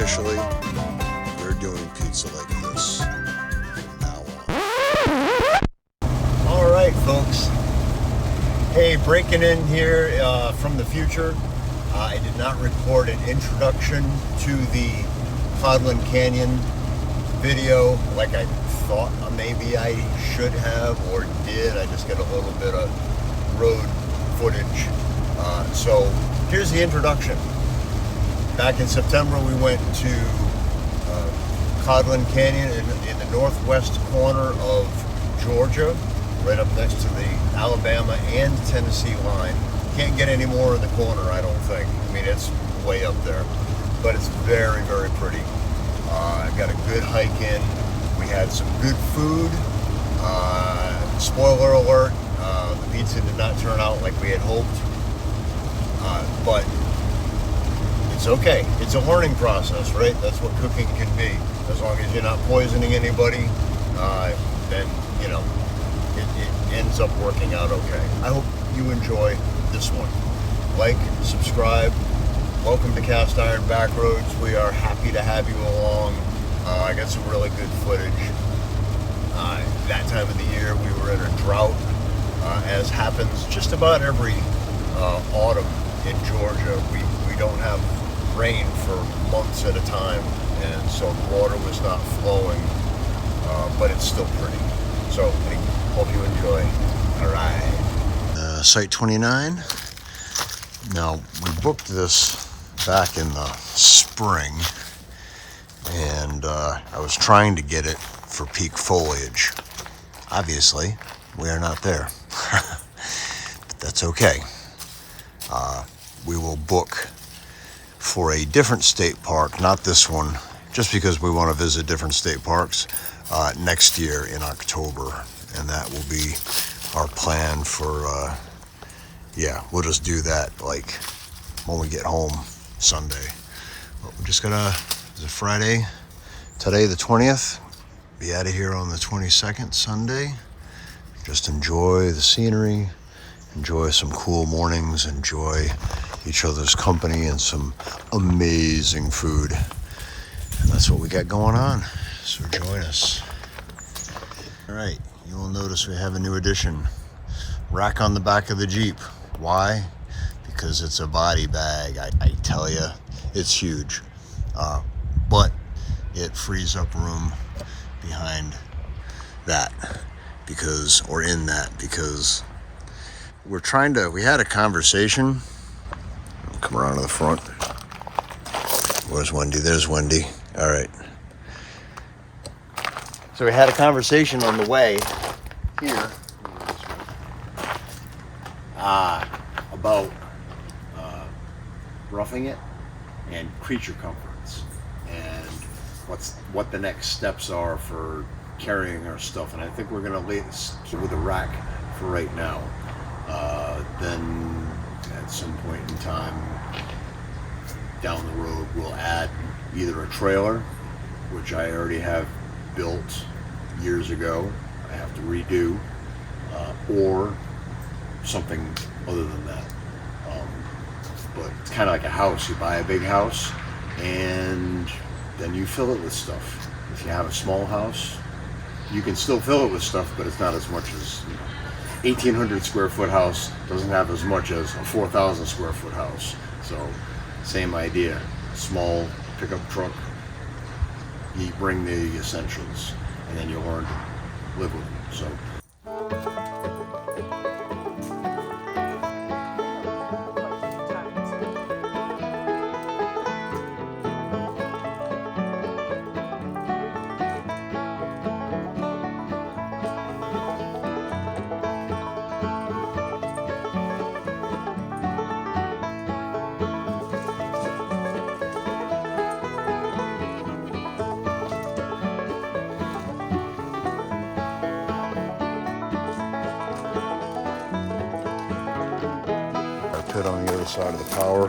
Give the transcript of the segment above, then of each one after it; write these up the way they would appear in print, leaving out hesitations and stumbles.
Officially, we're doing pizza like this from now on. Alright folks, hey, breaking in here from the future. I did not record an introduction to the Cloudland Canyon video like I thought maybe I should have or did. I just got a little bit of road footage. So here's the introduction. Back in September, we went to Cloudland Canyon in the northwest corner of Georgia, right up next to the Alabama and Tennessee line. Can't get any more in the corner, I don't think. I mean, it's way up there, but it's very, very pretty. Got a good hike in. We had some good food. Spoiler alert, the pizza did not turn out like we had hoped, but it's okay. It's a learning process, right? That's what cooking can be. As long as you're not poisoning anybody, then, you know, it ends up working out okay. I hope you enjoy this one. Like, subscribe. Welcome to Cast Iron Backroads. We are happy to have you along. I got some really good footage. That time of the year, we were in a drought, as happens just about every autumn in Georgia. We don't have rain for months at a time, and so the water was not flowing, but it's still pretty. So I hope you enjoy. All right. Site 29. Now, we booked this back in the spring, and I was trying to get it for peak foliage. Obviously, we are not there, but that's okay. We will book for a different state park, not this one, just because we want to visit different state parks next year in October, and that will be our plan for, yeah, we'll just do that like when we get home Sunday. But we're just gonna, it's a Friday, today the 20th, be out of here on the 22nd, Sunday. Just enjoy the scenery, enjoy some cool mornings, enjoy each other's company and some amazing food. And that's what we got going on. So join us. All right, you will notice we have a new addition. Rack on the back of the Jeep. Why? Because it's a body bag. I tell you, it's huge. But it frees up room behind that because, or in that, because we had a conversation. Come around to the front. Where's Wendy? There's Wendy. All right. So we had a conversation on the way here about roughing it and creature comforts and what the next steps are for carrying our stuff. And I think we're going to lay this with a rack for right now. Then at some point in time down the road, we'll add either a trailer, which I already have built years ago, I have to redo, or something other than that. But it's kind of like a house. You buy a big house and then you fill it with stuff. If you have a small house, you can still fill it with stuff, but it's not as much as, 1,800 square foot house doesn't have as much as a 4,000 square foot house. So same idea, small pickup truck, you bring the essentials and then you learn to live with them. So. pit on the other side of the power.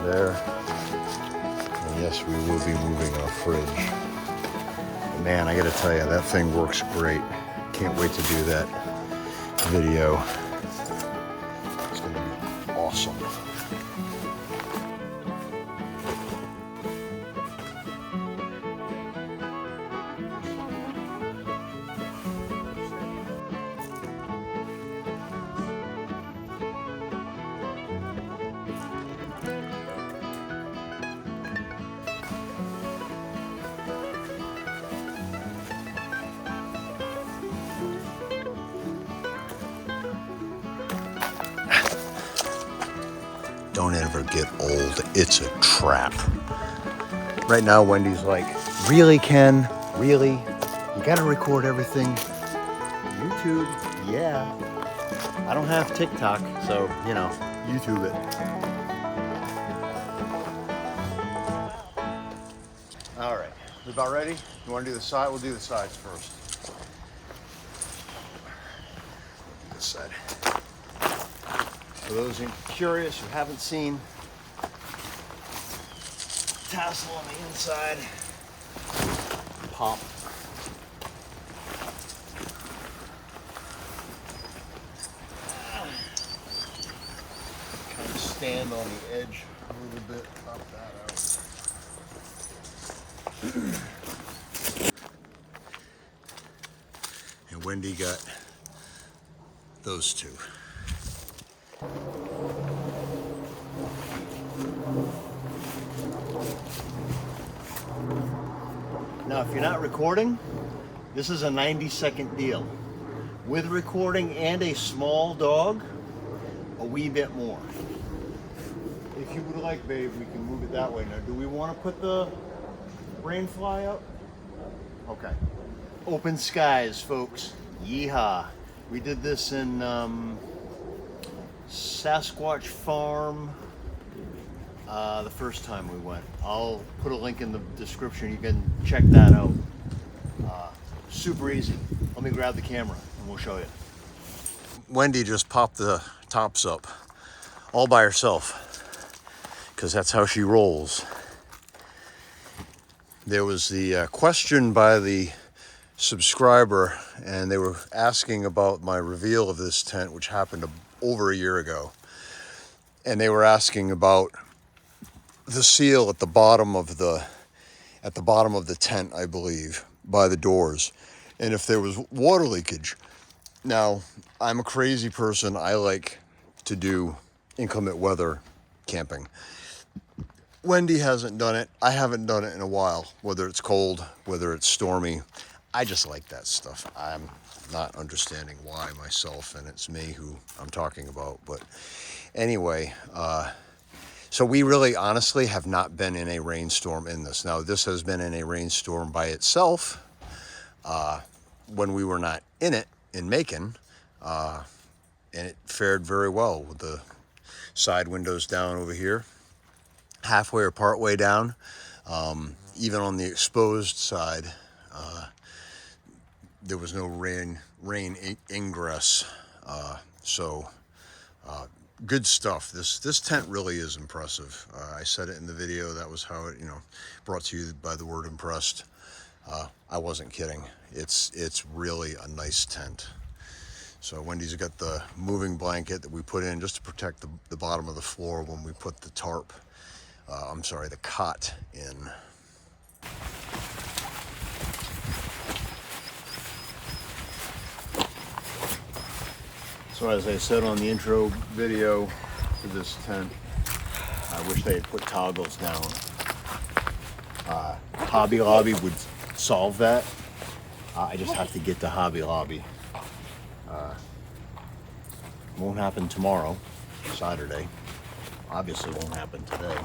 There. And yes, we will be moving our fridge. But man, I gotta tell you, that thing works great. Can't wait to do that video. It's gonna be awesome. Don't ever get old. It's a trap. Right now, Wendy's like, really, Ken? Really? You gotta record everything. YouTube? Yeah. I don't have TikTok, so, you know, YouTube it. All right, we about ready? You wanna do the side? We'll do the sides first. This side. For those curious who haven't seen, tassel on the inside, pop. Kind of stand on the edge a little bit, pop that out. And Wendy got those two. Now, if you're not recording, this is a 90-second deal. With recording and a small dog, a wee bit more. If you would like, babe, we can move it that way. Now, do we want to put the rain fly up? Okay. Open skies, folks. Yeehaw. We did this in Sasquatch Farm the first time we went. I'll put a link in the description. You can check that out. Super easy. Let me grab the camera and we'll show you. Wendy just popped the tops up all by herself because that's how she rolls. There was the question by the subscriber, and they were asking about my reveal of this tent, which happened over a year ago. And they were asking about the seal at the bottom of the tent, I believe, by the doors, and if there was water leakage. Now, I'm a crazy person. I like to do inclement weather camping. Wendy hasn't done it. I haven't done it in a while, whether it's cold, whether it's stormy. I just like that stuff. I'm not understanding why myself, and it's me who I'm talking about. But anyway, so we really honestly have not been in a rainstorm in this. Now, this has been in a rainstorm by itself when we were not in it in Macon, and it fared very well with the side windows down over here, halfway or partway down. Even on the exposed side, there was no rain ingress, so good stuff. This tent really is impressive. I said it in the video. That was how it, brought to you by the word impressed. I wasn't kidding. It's really a nice tent. So Wendy's got the moving blanket that we put in just to protect the bottom of the floor when we put the the cot in. So as I said on the intro video for this tent, I wish they had put toggles down. Hobby Lobby would solve that. I just have to get to Hobby Lobby. Won't happen tomorrow, Saturday. Obviously won't happen today.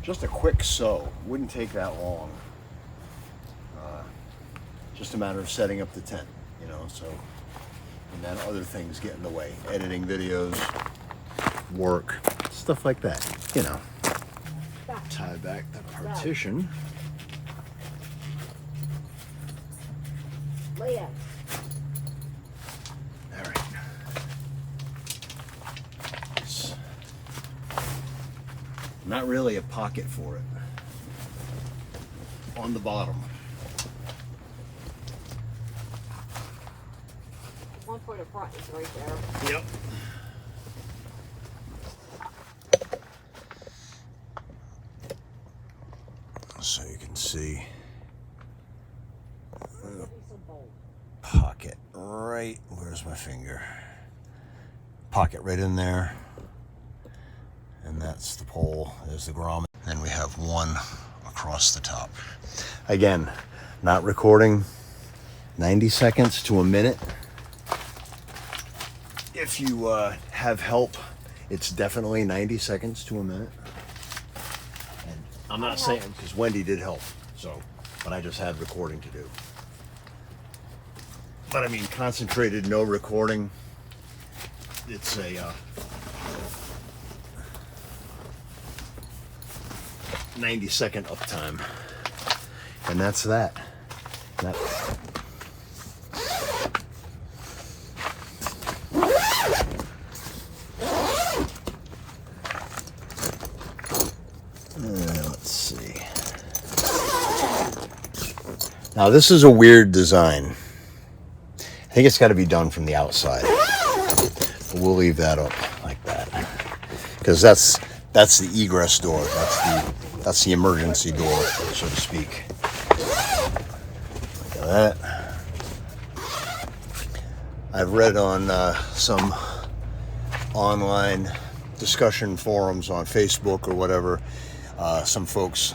Just a quick sew. Wouldn't take that long. Just a matter of setting up the tent, so, and then other things get in the way. Editing videos, work, stuff like that, Tie back the partition. All right. not really a pocket for it on the bottom. One for the front is right there. Yep. So you can see pocket right, where's my finger? Pocket right in there. And that's the pole, there's the grommet. Then we have one across the top. Again, not recording 90 seconds to a minute. If you have help, it's definitely 90 seconds to a minute. And I'm not saying, because Wendy did help, so, but I just had recording to do. But I mean, concentrated, no recording. It's a 90-second uptime, and that's that. Let's see. Now this is a weird design. I think it's got to be done from the outside. But we'll leave that up like that, because that's the egress door. That's the emergency door, so to speak. Look at that. I've read on some online discussion forums on Facebook or whatever, some folks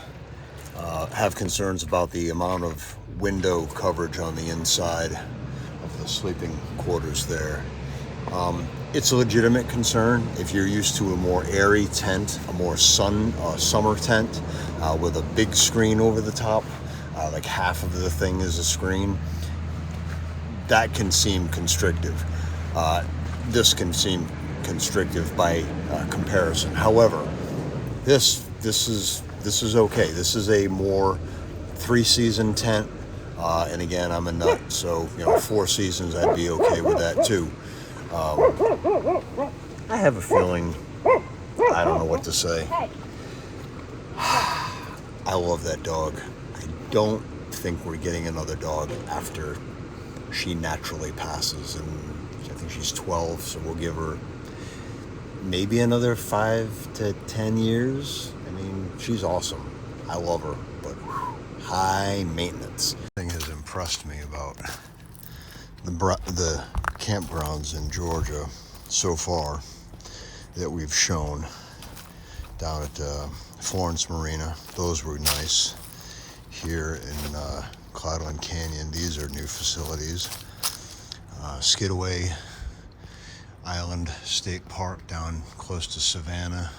have concerns about the amount of window coverage on the inside of the sleeping quarters there. It's a legitimate concern if you're used to a more airy tent, a more summer tent with a big screen over the top, like half of the thing is a screen. That can seem constrictive. This can seem constrictive by comparison. However, this is okay. This is a more 3-season tent, and again, I'm a nut, so 4 seasons I'd be okay with that too. I have a feeling, I don't know what to say. I love that dog. I don't think we're getting another dog after she naturally passes, and I think she's 12, so we'll give her maybe another 5 to 10 years. I mean, she's awesome. I love her, but high maintenance. Thing has impressed me about the campgrounds in Georgia so far that we've shown. Down at Florence Marina, those were nice. Here in Cloudland Canyon, these are new facilities. Skidaway Island State Park down close to Savannah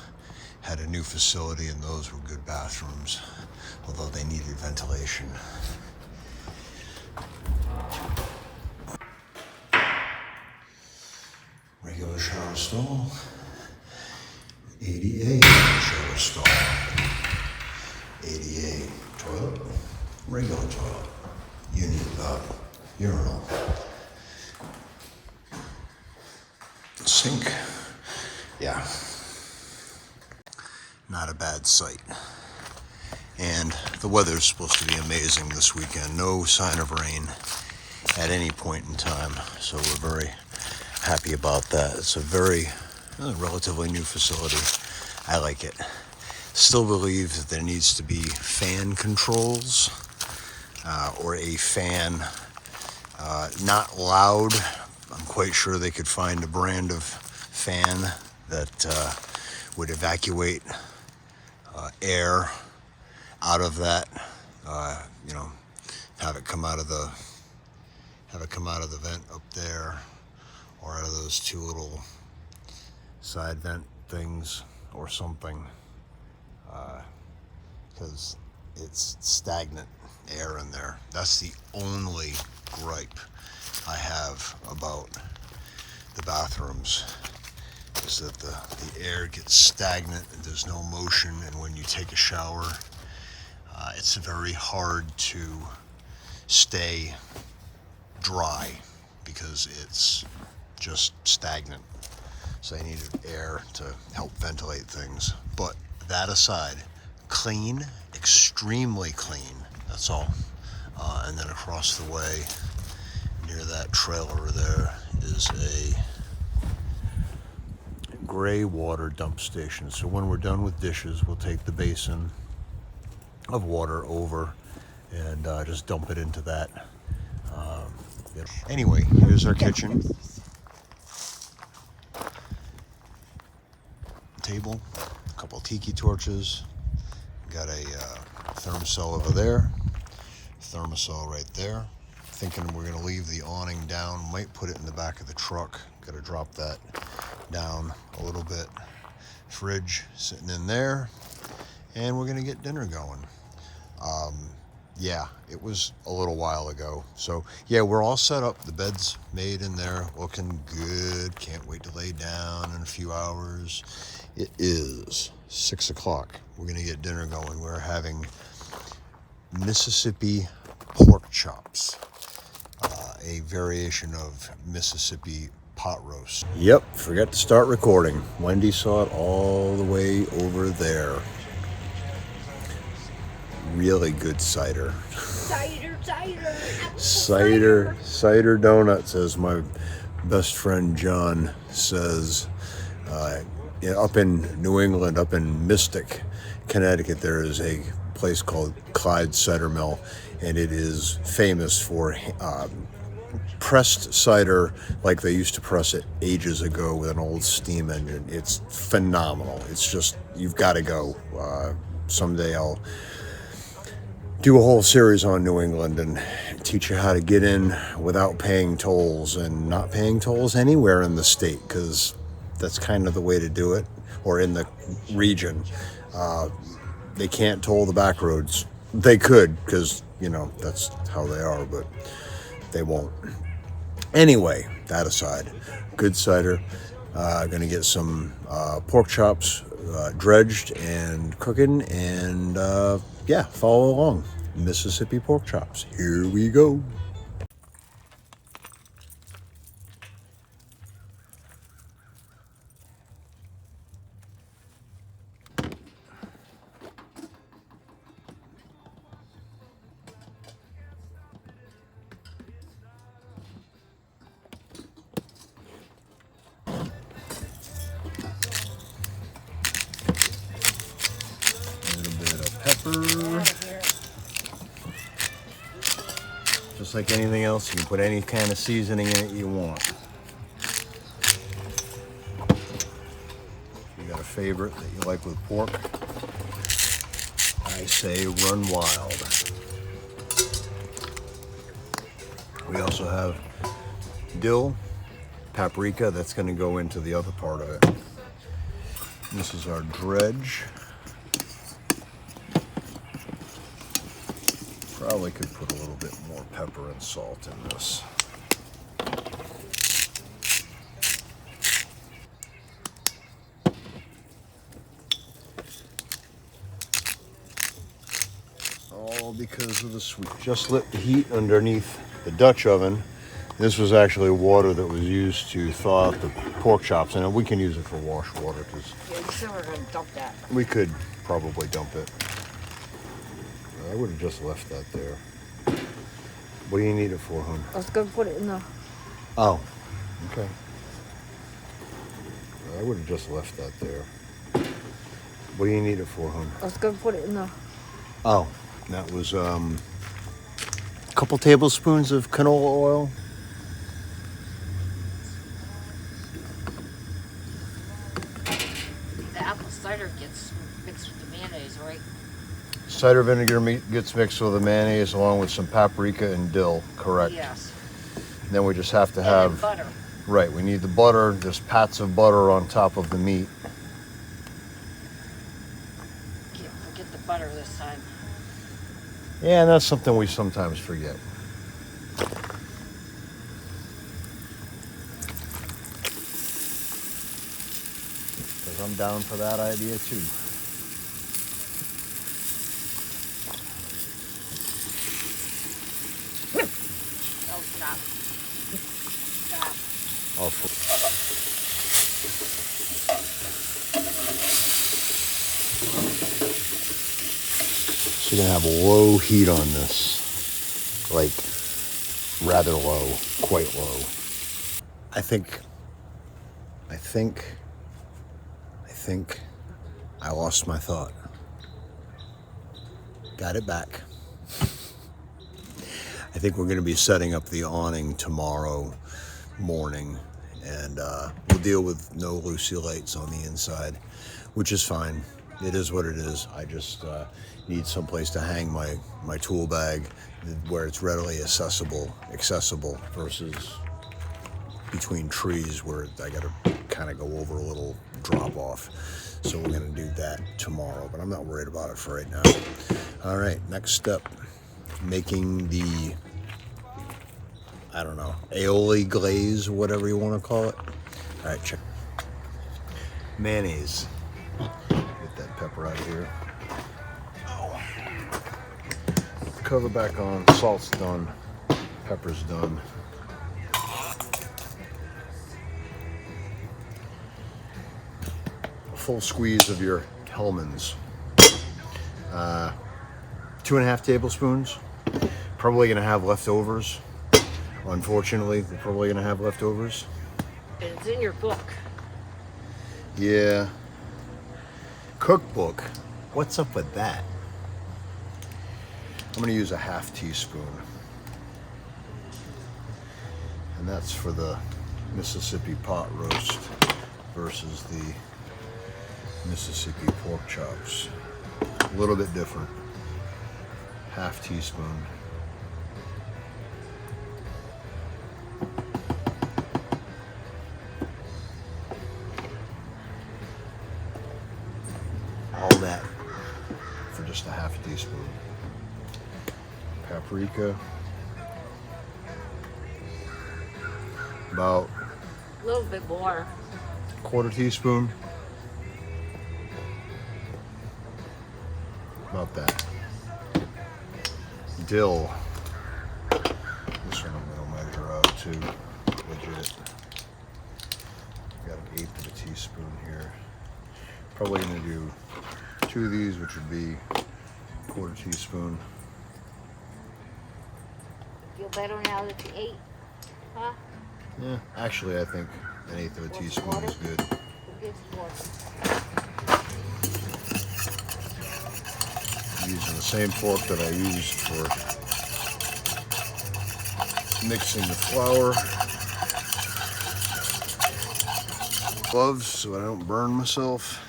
had a new facility, and those were good bathrooms, although they needed ventilation. Regular shower stall, ADA shower stall, ADA toilet, regular toilet, urinal, sink. Yeah, not a bad sight. And the weather's supposed to be amazing this weekend. No sign of rain at any point in time, so we're very happy about that. It's a very relatively new facility. I like it. Still believe that there needs to be fan controls or a fan, not loud. I'm quite sure they could find a brand of fan that would evacuate air out of that. Have it come out of the vent up there, or out of those two little side vent things or something, because it's stagnant air in there. That's the only gripe I have about the bathrooms, is that the air gets stagnant and there's no motion, and when you take a shower, it's very hard to stay dry because it's just stagnant. So I needed air to help ventilate things. But that aside, clean, extremely clean, that's all. And then across the way, near that trailer there, is a gray water dump station. So when we're done with dishes, we'll take the basin of water over and just dump it into that. Anyway, here's our kitchen. Table, a couple tiki torches, got a thermosol over there, thermosol right there. Thinking we're gonna leave the awning down, might put it in the back of the truck. Gotta drop that down a little bit. Fridge sitting in there, and we're gonna get dinner going. Yeah, it was a little while ago. So yeah, we're all set up. The bed's made in there, looking good. Can't wait to lay down in a few hours. It is 6 o'clock. We're gonna get dinner going. We're having Mississippi pork chops, a variation of Mississippi pot roast. Yep, forgot to start recording. Wendy saw it all the way over there. Really good cider. Cider donuts, as my best friend John says. Up in New England, up in Mystic, Connecticut, there is a place called Clyde Cider Mill, and it is famous for pressed cider like they used to press it ages ago with an old steam engine. It's phenomenal. It's just, you've got to go. Someday I'll do a whole series on New England and teach you how to get in without paying tolls and not paying tolls anywhere in the state, because that's kind of the way to do it, or in the region. They can't toll the back roads. They could, because, you know, that's how they are, but they won't. Anyway, that aside, good cider. Gonna get some pork chops dredged and cooking, and yeah, follow along. Mississippi pork chops. Here we go. Pepper. Just like anything else, you can put any kind of seasoning in it you want. You got a favorite that you like with pork, I say run wild. We also have dill, paprika, that's going to go into the other part of it. This is our dredge. Probably could put a little bit more pepper and salt in this. All because of the sweet. Just lit the heat underneath the Dutch oven. This was actually water that was used to thaw out the pork chops, and we can use it for wash water, because yeah, so we're gonna dump that. We could probably dump it. I would have just left that there. What do you need it for, hon? I was gonna put it in the... Oh, okay. I would have just left that there. What do you need it for, hon? I was gonna put it in the... Oh, that was a couple tablespoons of canola oil. The apple cider gets mixed with the mayonnaise, right? Cider vinegar gets mixed with the mayonnaise along with some paprika and dill, correct? Yes. And then we just have to And have... butter. Right, we need the butter, just pats of butter on top of the meat. Can't forget the butter this time. Yeah, and that's something we sometimes forget. Because I'm down for that idea too. Oh, stop. Stop. We're gonna have a low heat on this, like rather low, quite low. I think I lost my thought. Got it back. I think we're gonna be setting up the awning tomorrow morning, and we'll deal with no Lucy lights on the inside, which is fine. It is what it is. I just need someplace to hang my tool bag where it's readily accessible versus between trees where I gotta kind of go over a little drop off. So we're gonna do that tomorrow, but I'm not worried about it for right now. All right, next step, making the, I don't know, aioli glaze, whatever you want to call it. All right, check. Mayonnaise. Get that pepper out of here. Oh. Cover back on. Salt's done. Pepper's done. A full squeeze of your Hellmann's. 2.5 tablespoons. Probably gonna have leftovers. Unfortunately, we're probably gonna have leftovers. It's in your book. Yeah. Cookbook. What's up with that? I'm gonna use a 1/2 teaspoon. And that's for the Mississippi pot roast versus the Mississippi pork chops. A little bit different. 1/2 teaspoon. All that for just a 1/2 teaspoon. Paprika. About A little bit more. 1/4 teaspoon. About that. Dill. This one I'm gonna measure out too. Legit. Got 1/8 of a teaspoon here. Probably gonna do 2 of these, which would be 1/4 teaspoon. Feel better now that you ate? Huh? Yeah, actually I think 1/8 of a teaspoon is good. I'm using the same fork that I used for mixing the flour. Gloves so I don't burn myself.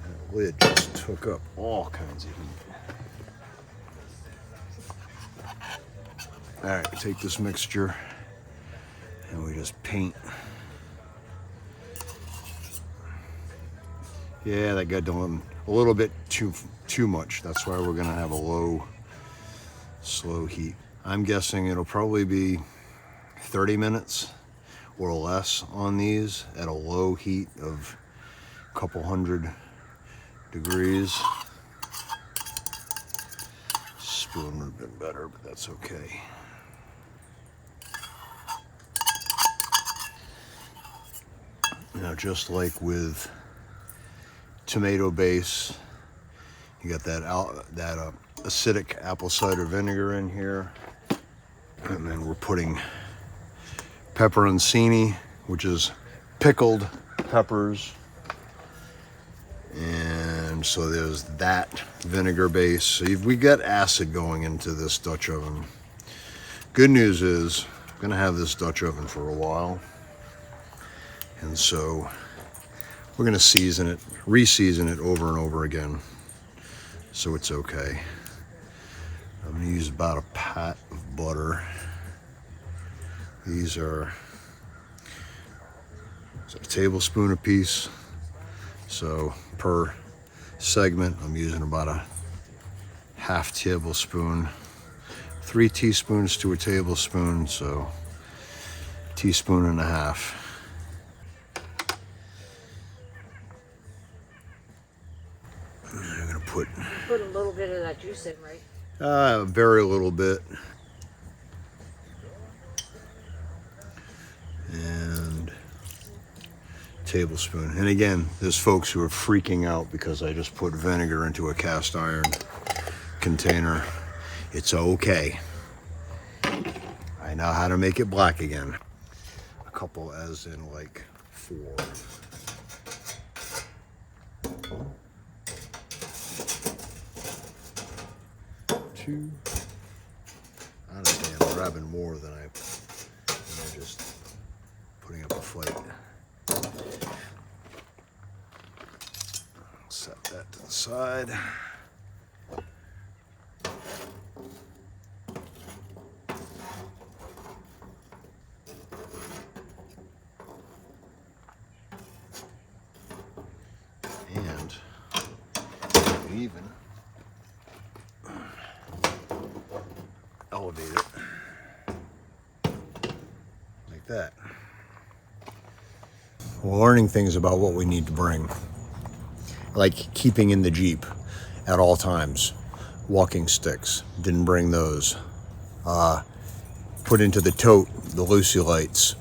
That lid just took up all kinds of heat. All right, take this mixture and we just paint. Yeah, that got done a little bit too much. That's why we're gonna have a low, slow heat. I'm guessing it'll probably be 30 minutes or less on these at a low heat of a couple hundred degrees. Spoon would have been better, but that's okay. Now, just like with tomato base, you got that acidic apple cider vinegar in here, and then we're putting pepperoncini, which is pickled peppers, and so there's that vinegar base. So we got acid going into this Dutch oven. Good news is I'm gonna have this Dutch oven for a while, and so we're gonna season it, re-season it over and over again, so it's okay. I'm gonna use about a pat of butter. These are a tablespoon a piece, so per segment I'm using about a 1/2 tablespoon. 3 teaspoons to a tablespoon, so 1.5 teaspoons. I'm gonna put a little bit of that juice in, right? very little bit. And tablespoon. And again, there's folks who are freaking out because I just put vinegar into a cast iron container. It's okay. I know how to make it black again. A couple as in like 4. 2. Honestly, I'm grabbing more than I'm just putting up a fight. I'll set that to the side. And even elevate it like that. We're learning things about what we need to bring, like keeping in the Jeep at all times. Walking sticks, didn't bring those. Put into the tote the Lucy lights,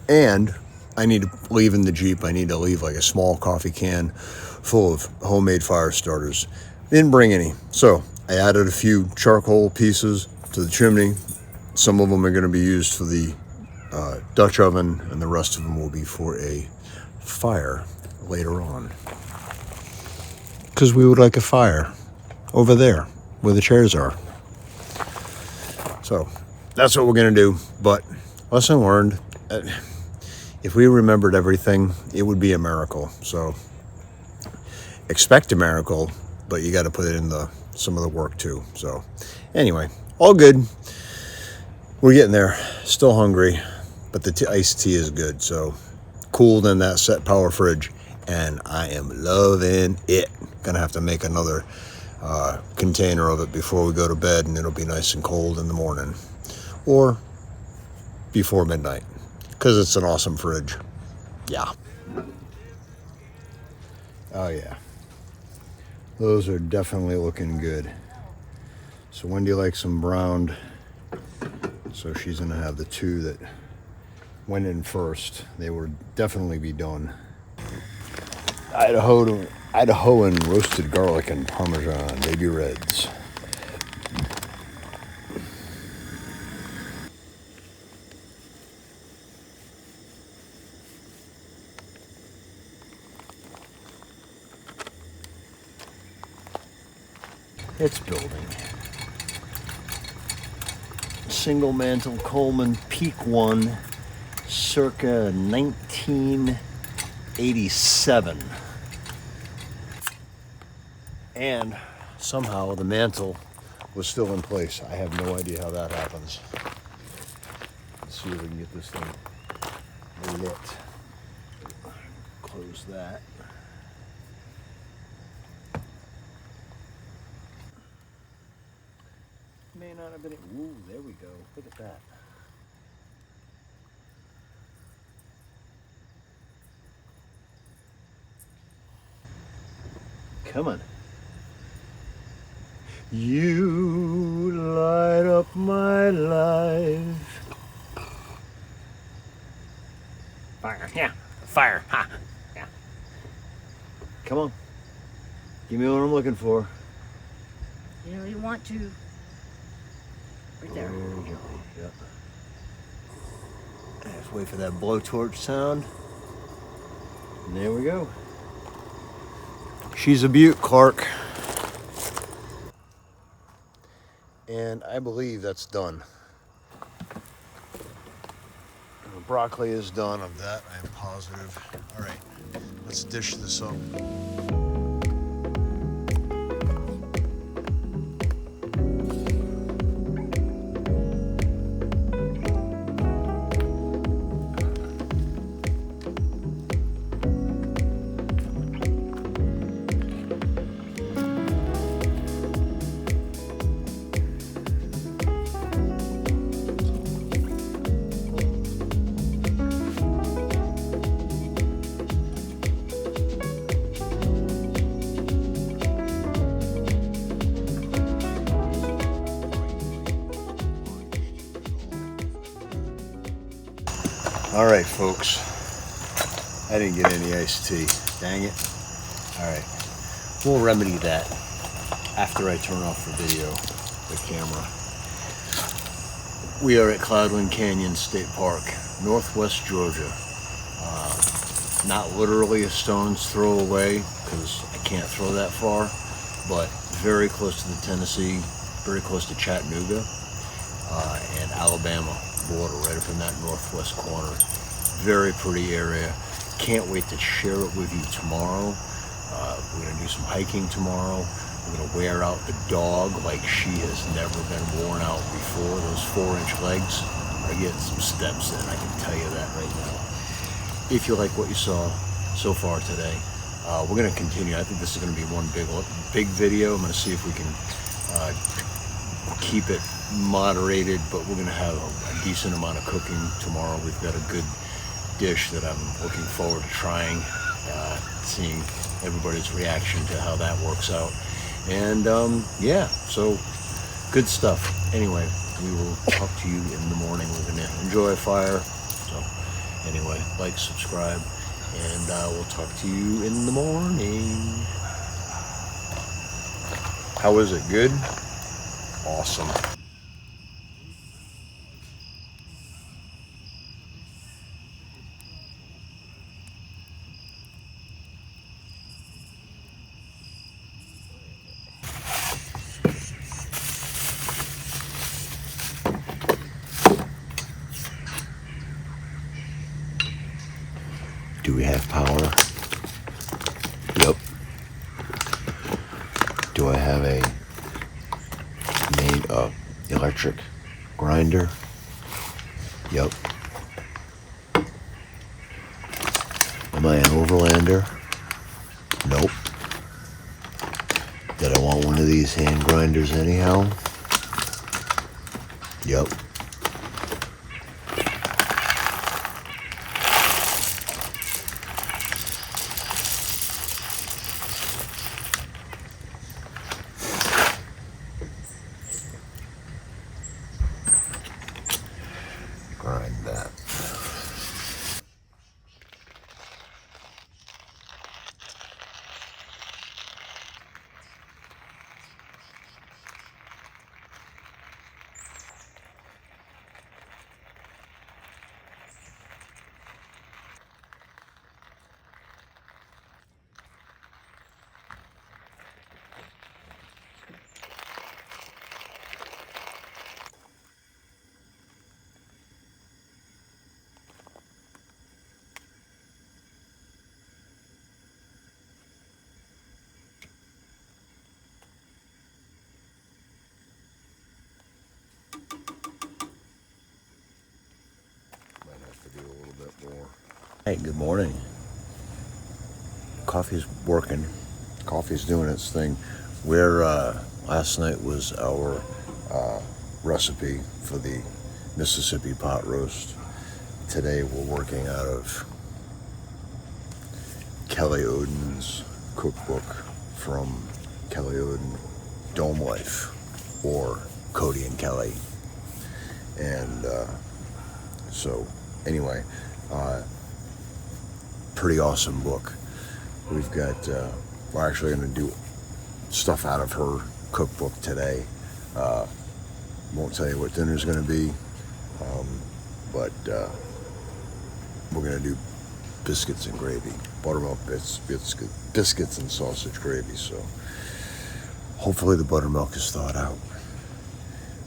and I need to leave in the Jeep. I need to leave like a small coffee can full of homemade fire starters. Didn't bring any, so I added a few charcoal pieces to the chimney. Some of them are going to be used for the Dutch oven, and the rest of them will be for a fire later on. Because we would like a fire over there where the chairs are. So that's what we're going to do. But lesson learned, if we remembered everything, it would be a miracle. So expect a miracle, but you got to put it in some of the work too. So anyway, all good. We're getting there. Still hungry, but the iced tea is good. So cooled in that set power fridge, and I am loving it. Gonna have to make another container of it before we go to bed, and it'll be nice and cold in the morning or before midnight, because it's an awesome fridge. Yeah. Oh yeah. Those are definitely looking good. So Wendy likes them browned, so she's gonna have the 2 that went in first. They will definitely be done. Idahoan roasted garlic and Parmesan baby reds. It's building. Single mantle Coleman Peak 1, circa 1987. And somehow the mantle was still in place. I have no idea how that happens. Let's see if we can get this thing lit. Close that. May not have been. Ooh, there we go. Look at that. Come on. You light up my life. Fire, yeah, fire, ha, yeah. Come on. Give me what I'm looking for. You know you want to. Right there. Very gently, yep. Let's wait for that blowtorch sound. And there we go. She's a beaut, Clark. And I believe that's done. The broccoli is done. Of that, I am positive. All right, let's dish this up. All right, folks. I didn't get any iced tea. Dang it. Alright. We'll remedy that after I turn off the video, the camera. We are at Cloudland Canyon State Park, Northwest Georgia. Not literally a stone's throw away, because I can't throw that far, but very close to the Tennessee, very close to Chattanooga, and Alabama border, right up in that northwest corner. Very pretty area. Can't wait to share it with you tomorrow. We're gonna do some hiking tomorrow. We're gonna wear out the dog like she has never been worn out before. Those 4-inch legs are getting some steps in, I can tell you that right now. If you like what you saw so far today, we're gonna continue. I think this is gonna be one big video. I'm gonna see if we can keep it moderated, but we're gonna have a decent amount of cooking tomorrow. We've got a good dish that I'm looking forward to trying, seeing everybody's reaction to how that works out. And yeah, so good stuff. Anyway, we will talk to you in the morning. We're gonna enjoy fire. So anyway, like, subscribe, and we'll talk to you in the morning. How is it? Good? Awesome. Do we have power? Yep. Do I have a electric grinder? Yep. Am I an overlander? Nope. Did I want one of these hand grinders anyhow? Yep. Grind that. Hey, good morning. Coffee's working. Coffee's doing its thing. Last night was our recipe for the Mississippi pot roast. Today we're working out of Kelly Oden's cookbook from Kelly Oden, Dome Life, or Cody and Kelly. And so anyway, pretty awesome book. We've got, we're actually going to do stuff out of her cookbook today. Won't tell you what dinner's going to be, but we're going to do biscuits and gravy, buttermilk biscuits and sausage gravy. So hopefully the buttermilk is thawed out.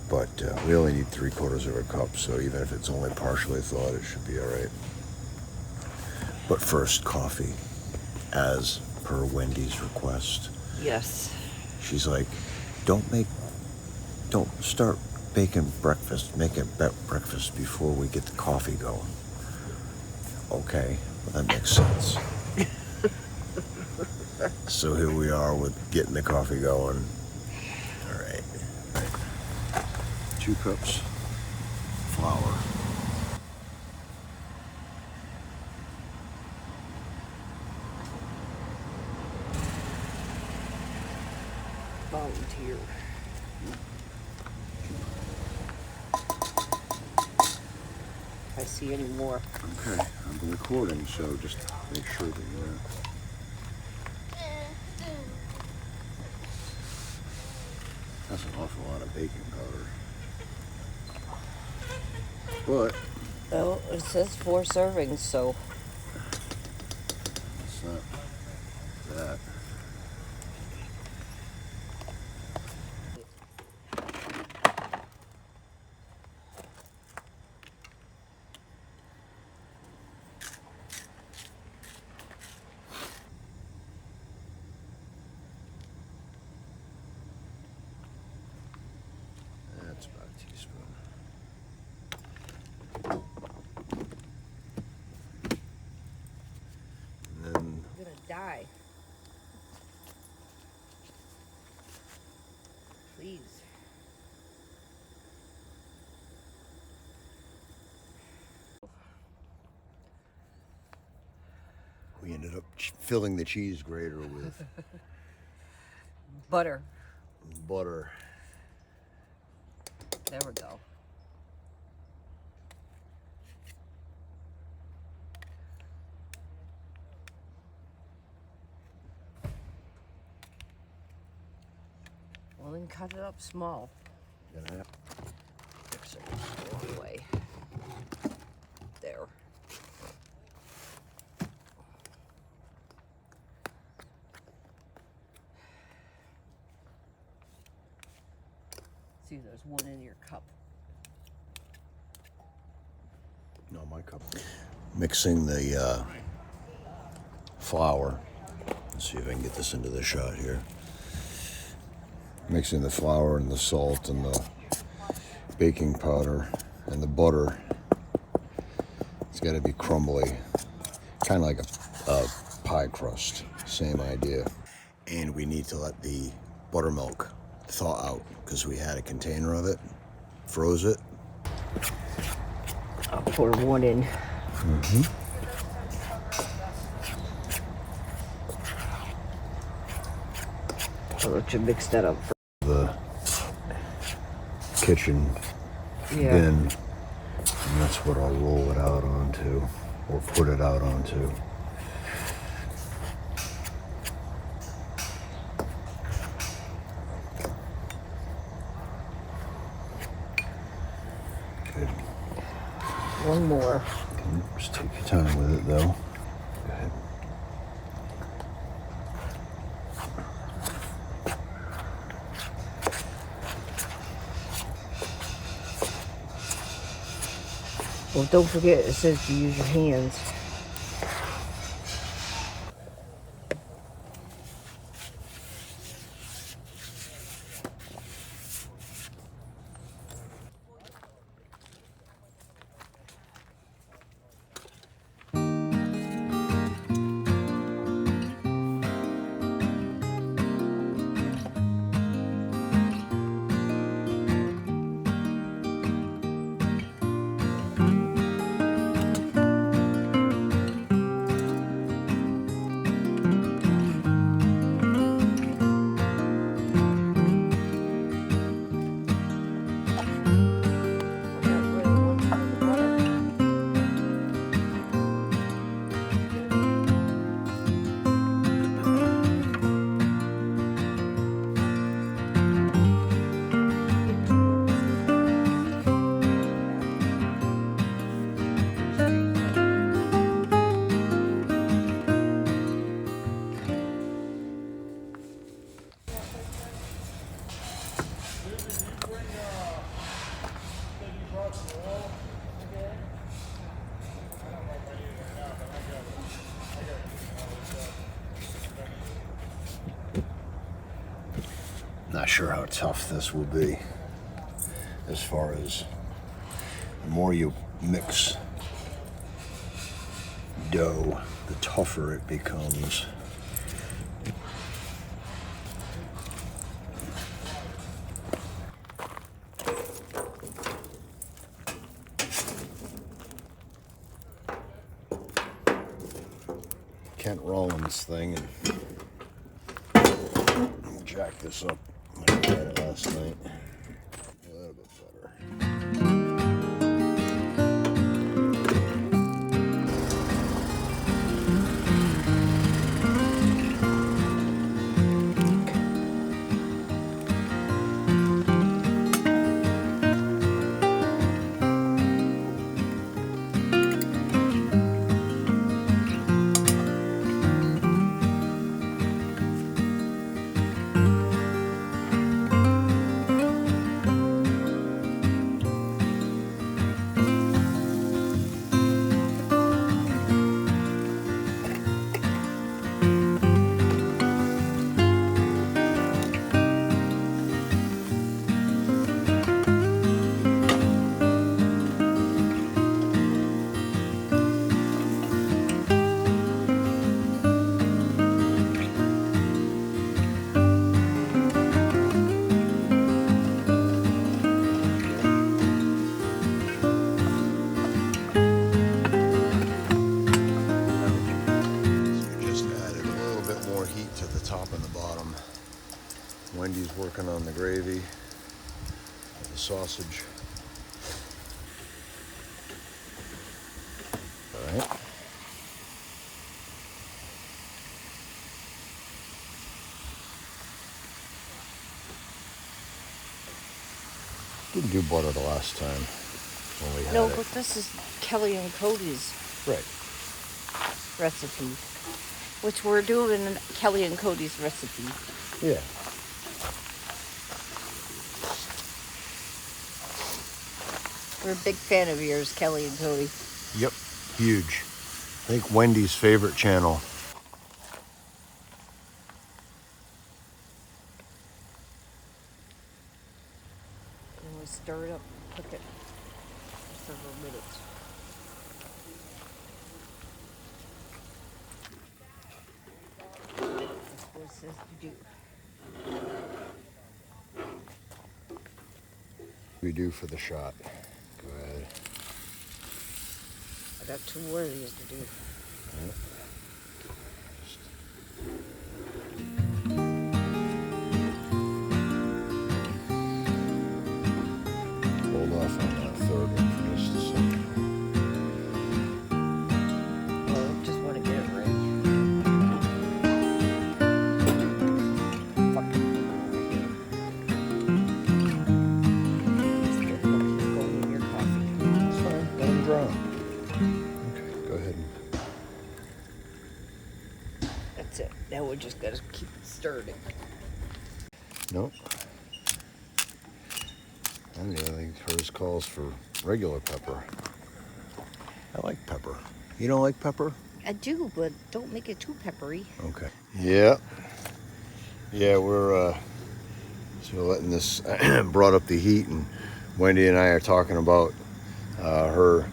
But we only need 3/4 of a cup, so even if it's only partially thawed, it should be all right. But first, coffee, as per Wendy's request. Yes. She's like, don't start making breakfast. Make it breakfast before we get the coffee going. Okay, well, that makes sense. So here we are with getting the coffee going. All right. 2 cups flour. Volunteer. I see any more. Okay, I'm recording, so just make sure that you're... That's an awful lot of baking powder. But... Oh, it says 4 servings, so... It's not that. That's about a teaspoon. And then I'm gonna die. Please. we ended up filling the cheese grater with Butter. butter. There we go. Well, then cut it up small. Gonna have Fix it the wrong way. There. See, there's one in your cup. No, my cup. Mixing the flour. Let's see if I can get this into the shot here. Mixing the flour and the salt and the baking powder and the butter. It's got to be crumbly, kind of like a pie crust. Same idea. And we need to let the buttermilk thaw out because we had a container of it, froze it. I'll pour one in. I'll let you mix that up. The kitchen Yeah. bin, and that's what I'll roll it out onto, or put it out onto. Good. One more. Just take your time with it, though. Go ahead. Well, don't forget, it says to use your hands. Not sure how tough this will be. As far as the more you mix dough, the tougher it becomes. Kent Rollins thing, and jack this up. I had it last night. A little bit better. sausage. All right. Didn't do butter the last time when we had No, it. but this is Kelly and Cody's Right. recipe, which we're doing Kelly and Cody's recipe. Yeah. We're a big fan of yours, Kelly and Cody. Yep. Huge. I think Wendy's favorite channel. And we stir it up, cook it for several minutes. That's what it says to do. We do for the shot. Go ahead. I got 2 more of these to do. Hold off on that third one for just a second. Well, I just want to get it ready. Fuck. He's going in your coffee. It's fine. Let them drown. Okay, go ahead and... That's it. Now we just got to keep it stirred. Nope. And the other thing, hers calls for regular pepper. I like pepper. You don't like pepper? I do, but don't make it too peppery. Okay. Yeah. Yeah, we're so letting this brought up the heat, and Wendy and I are talking about her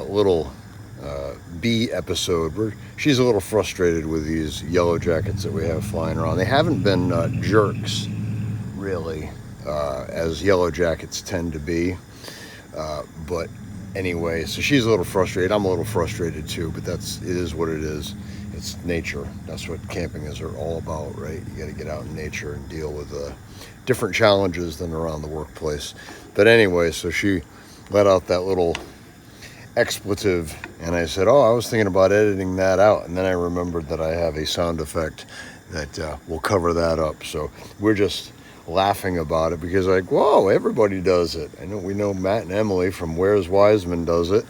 little bee episode. She's a little frustrated with these yellow jackets that we have flying around. They haven't been jerks, really, as yellow jackets tend to be. But anyway, so she's a little frustrated. I'm a little frustrated too, but it is what it is. It's nature. That's what camping is all about, right? You got to get out in nature and deal with different challenges than around the workplace. But anyway, so she let out that little expletive, and I said, oh, I was thinking about editing that out, and then I remembered that I have a sound effect that will cover that up. So we're just laughing about it because, like, whoa, everybody does it. I know we know Matt and Emily from Where's Wiseman does it,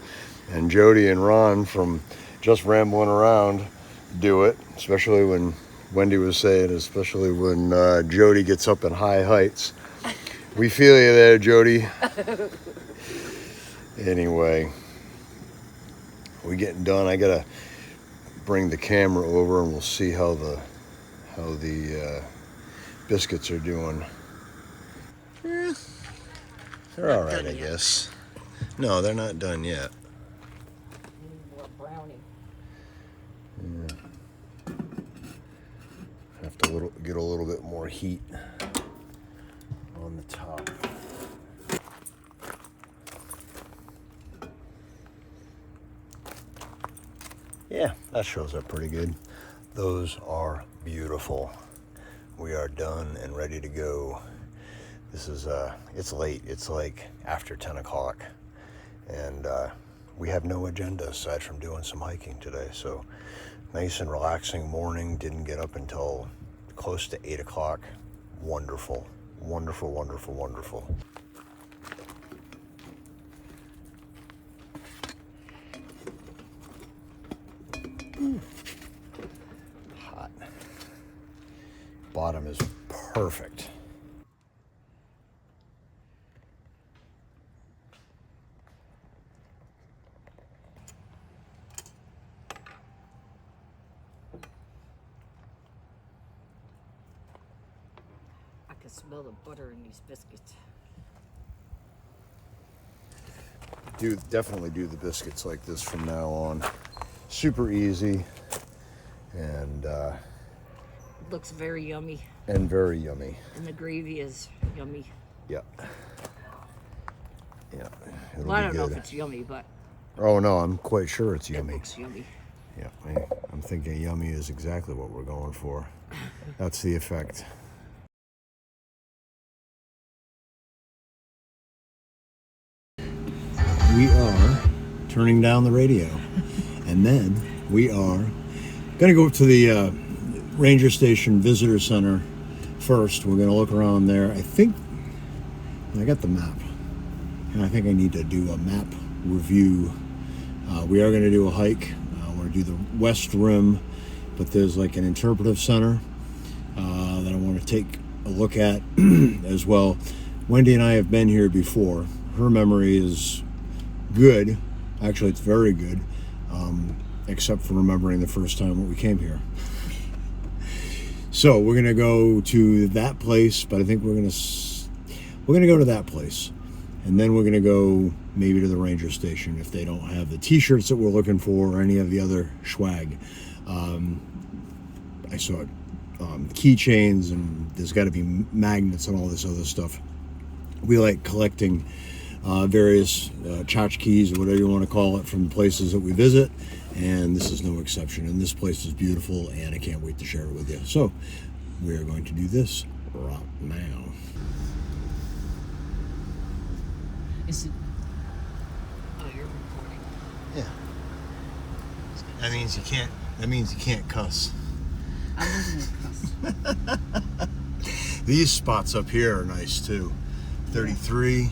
and Jody and Ron from Just Rambling Around do it, especially when Wendy was saying, especially when Jody gets up in high heights. We feel you there, Jody. Anyway, we getting done. I gotta bring the camera over and we'll see how the biscuits are doing. Yeah, they're all right, I guess. No, they're not done yet. More brownie. Yeah. Have to get a little bit more heat on the top. Yeah, that shows up pretty good. Those are beautiful. We are done and ready to go. This is, it's late. It's like after 10 o'clock. And we have no agenda aside from doing some hiking today. So nice and relaxing morning. Didn't get up until close to 8 o'clock. Wonderful, wonderful, wonderful, wonderful. Hot. Bottom is perfect. I can smell the butter in these biscuits. Definitely do the biscuits like this from now on. Super easy and Looks very yummy. and very yummy. And the gravy is yummy. Yeah. Yeah. It'll Well, I be don't know if good. it's yummy, but Oh no, I'm quite sure it's it yummy. looks yummy. Yeah, I'm thinking yummy is exactly what we're going for. That's the effect. we are turning down the radio. And then we are going to go up to the Ranger Station Visitor Center first. We're going to look around there. I think I got the map. And I think I need to do a map review. We are going to do a hike. We're going to do the West Rim, but there's like an interpretive center that I want to take a look at as well. Wendy and I have been here before. Her memory is good. Actually, it's very good, except for remembering the first time when we came here. So we're gonna go to that place, but I think we're gonna go to that place, and then we're gonna go maybe to the Ranger Station if they don't have the T-shirts that we're looking for or any of the other swag. I saw keychains, and there's got to be magnets and all this other stuff. We like collecting various tchotchkes or whatever you want to call it from the places that we visit, and this is no exception. And this place is beautiful, and I can't wait to share it with you. So we are going to do this right now. Is it? Oh, you're recording. Yeah. That means you can't. That means you can't cuss. I wasn't gonna cuss. These spots up here are nice too. 33.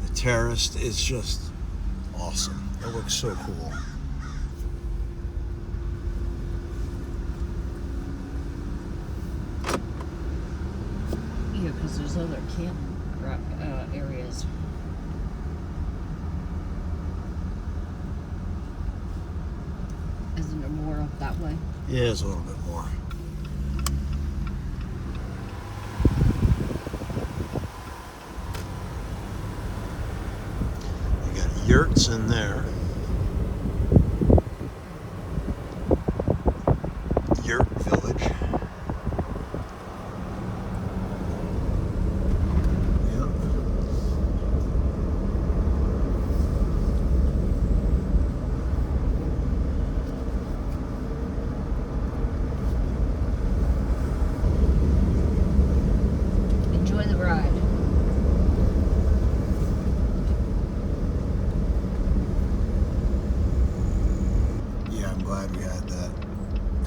The terrace is just awesome. It looks so cool. Yeah, because there's other camp areas. Isn't there more up that way? Yeah, there's a little bit more. You got yurts in there. Yurt Village. Enjoy the ride. Yeah, I'm glad we had that.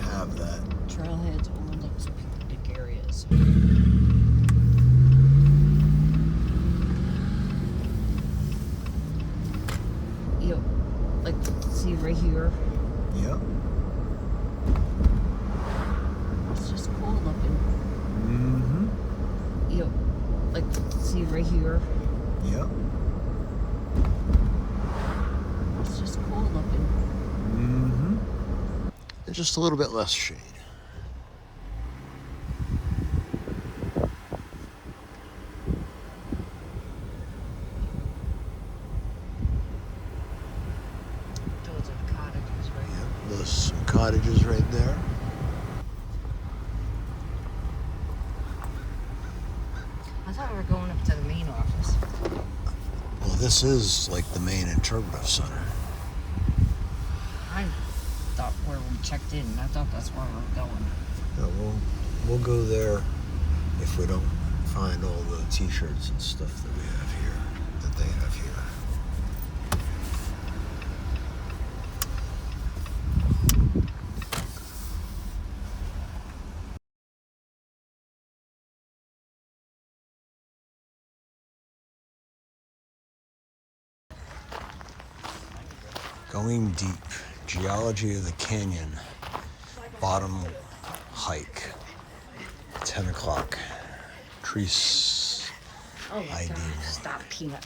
Have that. Trailheads, all those picnic areas. You know, like, see right here? Yep. It's just cool looking. Mm-hmm. You know, like, see right here? Yep. It's just cool looking. Mm-hmm. And just a little bit less shade. Those are cottages, right? Yep. There's some cottages right there. I thought we were going up to the main office. Well, this is like the main interpretive center. I thought where we checked in. I thought that's where we were going. Yeah, we'll go there if we don't find all the T-shirts and stuff that we have here, that they have here. Going deep, geology of the canyon, bottom hike, 10 o'clock, Trees Oh my ID. God, stop, Peanut.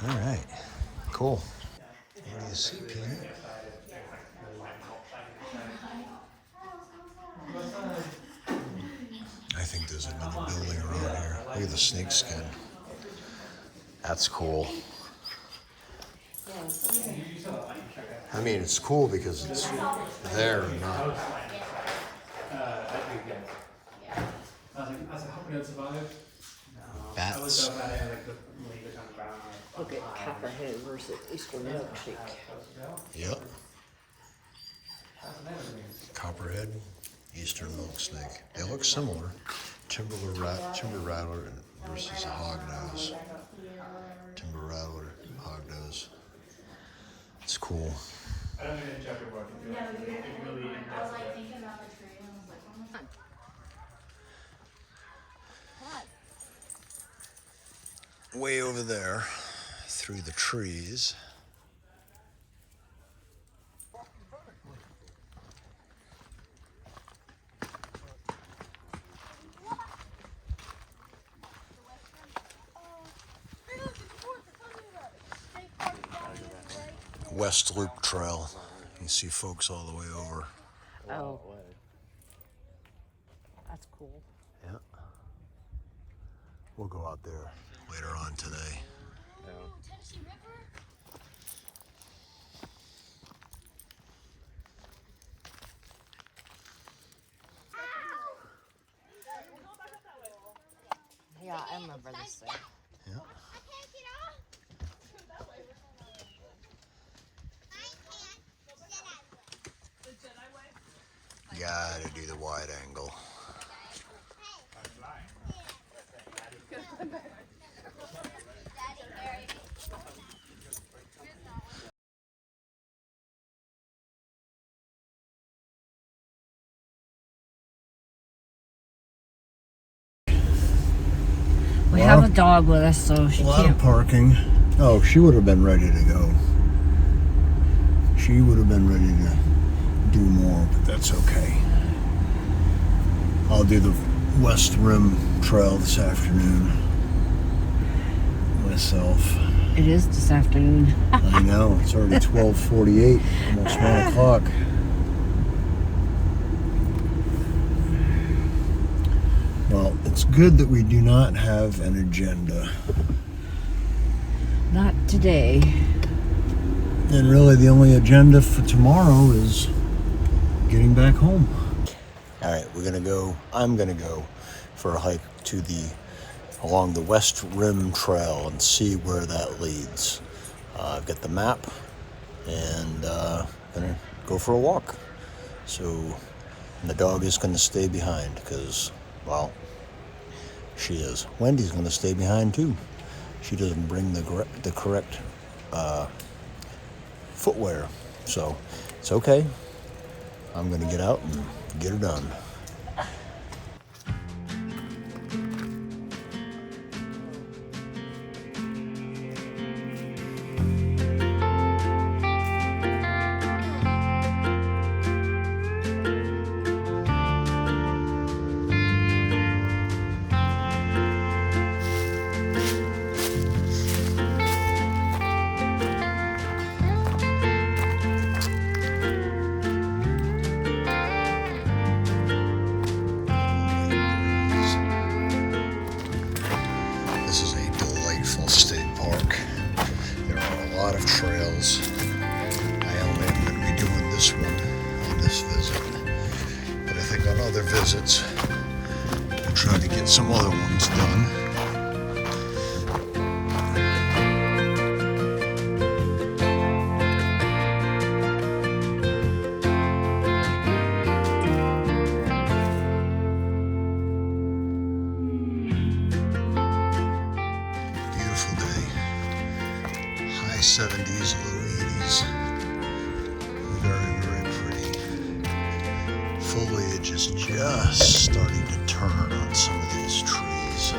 All right, cool. What do you see, Peanut? I think there's another building around here. Look at the snake skin. That's cool. I mean, it's cool because it's there and not. Bats. Look at Copperhead versus Eastern Milkshake. Yep. Copperhead, Eastern milk snake. They look similar. Timber rattler versus a hognose. Timber rattler, It's cool. I don't need a chapter book. If you like, it really I was like thinking about the tree and I was like, oh my god. Way over there, through the trees. West Loop Trail. You see folks all the way over. Oh. That's cool. Yeah. We'll go out there later on today. Tennessee River? Yeah, I remember this thing. Yeah. I can't get off. Gotta do the wide angle. We have a dog with us, so she A lot can't. of parking. Oh, she would have been ready to go. She would have been ready to do more, but that's okay. I'll do the West Rim Trail this afternoon myself. It is this afternoon. I know, it's already 12:48, almost 1 o'clock. Well, it's good that we do not have an agenda. Not today. And really the only agenda for tomorrow is getting back home. All right, I'm gonna go for a hike along the West Rim Trail and see where that leads. I've got the map and gonna go for a walk. So, and the dog is gonna stay behind because, well, she is. Wendy's gonna stay behind too. She doesn't bring the correct footwear, so it's okay. I'm gonna get out and get her done. This is a delightful state park. There are a lot of trails. I only am going to be doing this one on this visit. But I think on other visits, I'll try to get some other ones done. Beautiful day. High 70s, low 80s. Very, very pretty. Foliage is just starting to turn on some of these trees.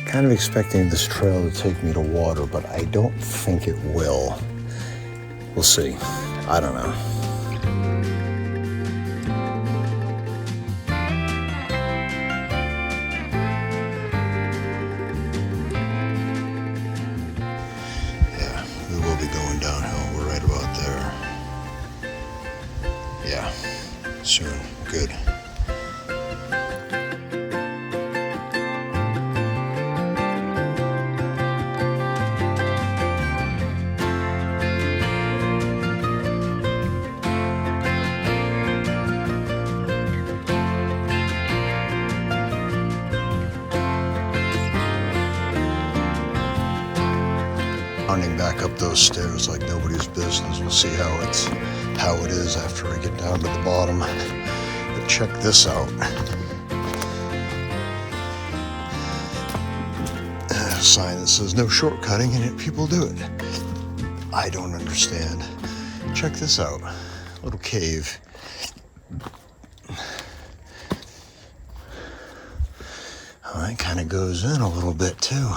Kind of expecting this trail to take me to water, but I don't think it will. We'll see. I don't know. Yeah, we will be going downhill. We're right about there. Yeah, So good. Running back up those stairs like nobody's business. We'll see how it is after I get down to the bottom. But check this out. A sign that says no shortcutting, and yet people do it. I don't understand. Check this out. Little cave. Oh, it kind of goes in a little bit too.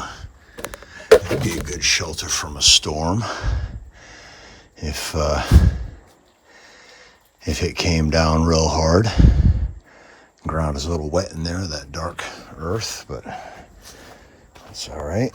That'd be a good shelter from a storm if it came down real hard. The ground is a little wet in there, that dark earth, but that's all right.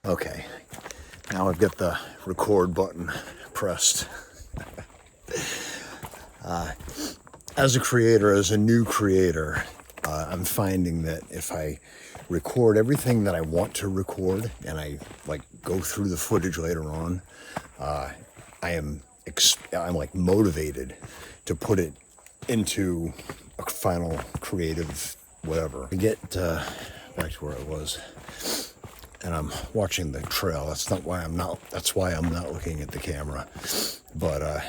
Okay, now I've got the record button pressed. As a creator, as a new creator, I'm finding that if I record everything that I want to record and I like go through the footage later on, I'm like motivated to put it into a final creative whatever. I get back to where I was. And I'm watching the trail. That's why I'm not looking at the camera. But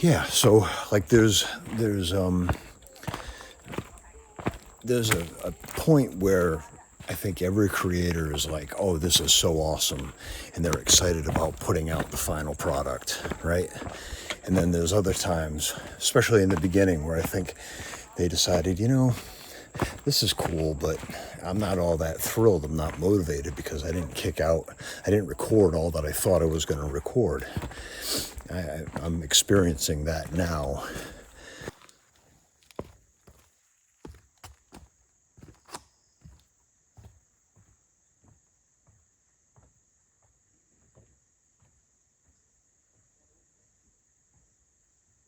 yeah, so like there's a point where I think every creator is like, oh, this is so awesome, and they're excited about putting out the final product, right? And then there's other times, especially in the beginning, where I think they decided, this is cool, but I'm not all that thrilled. I'm not motivated because I didn't record all that I thought I was going to record. I'm experiencing that now.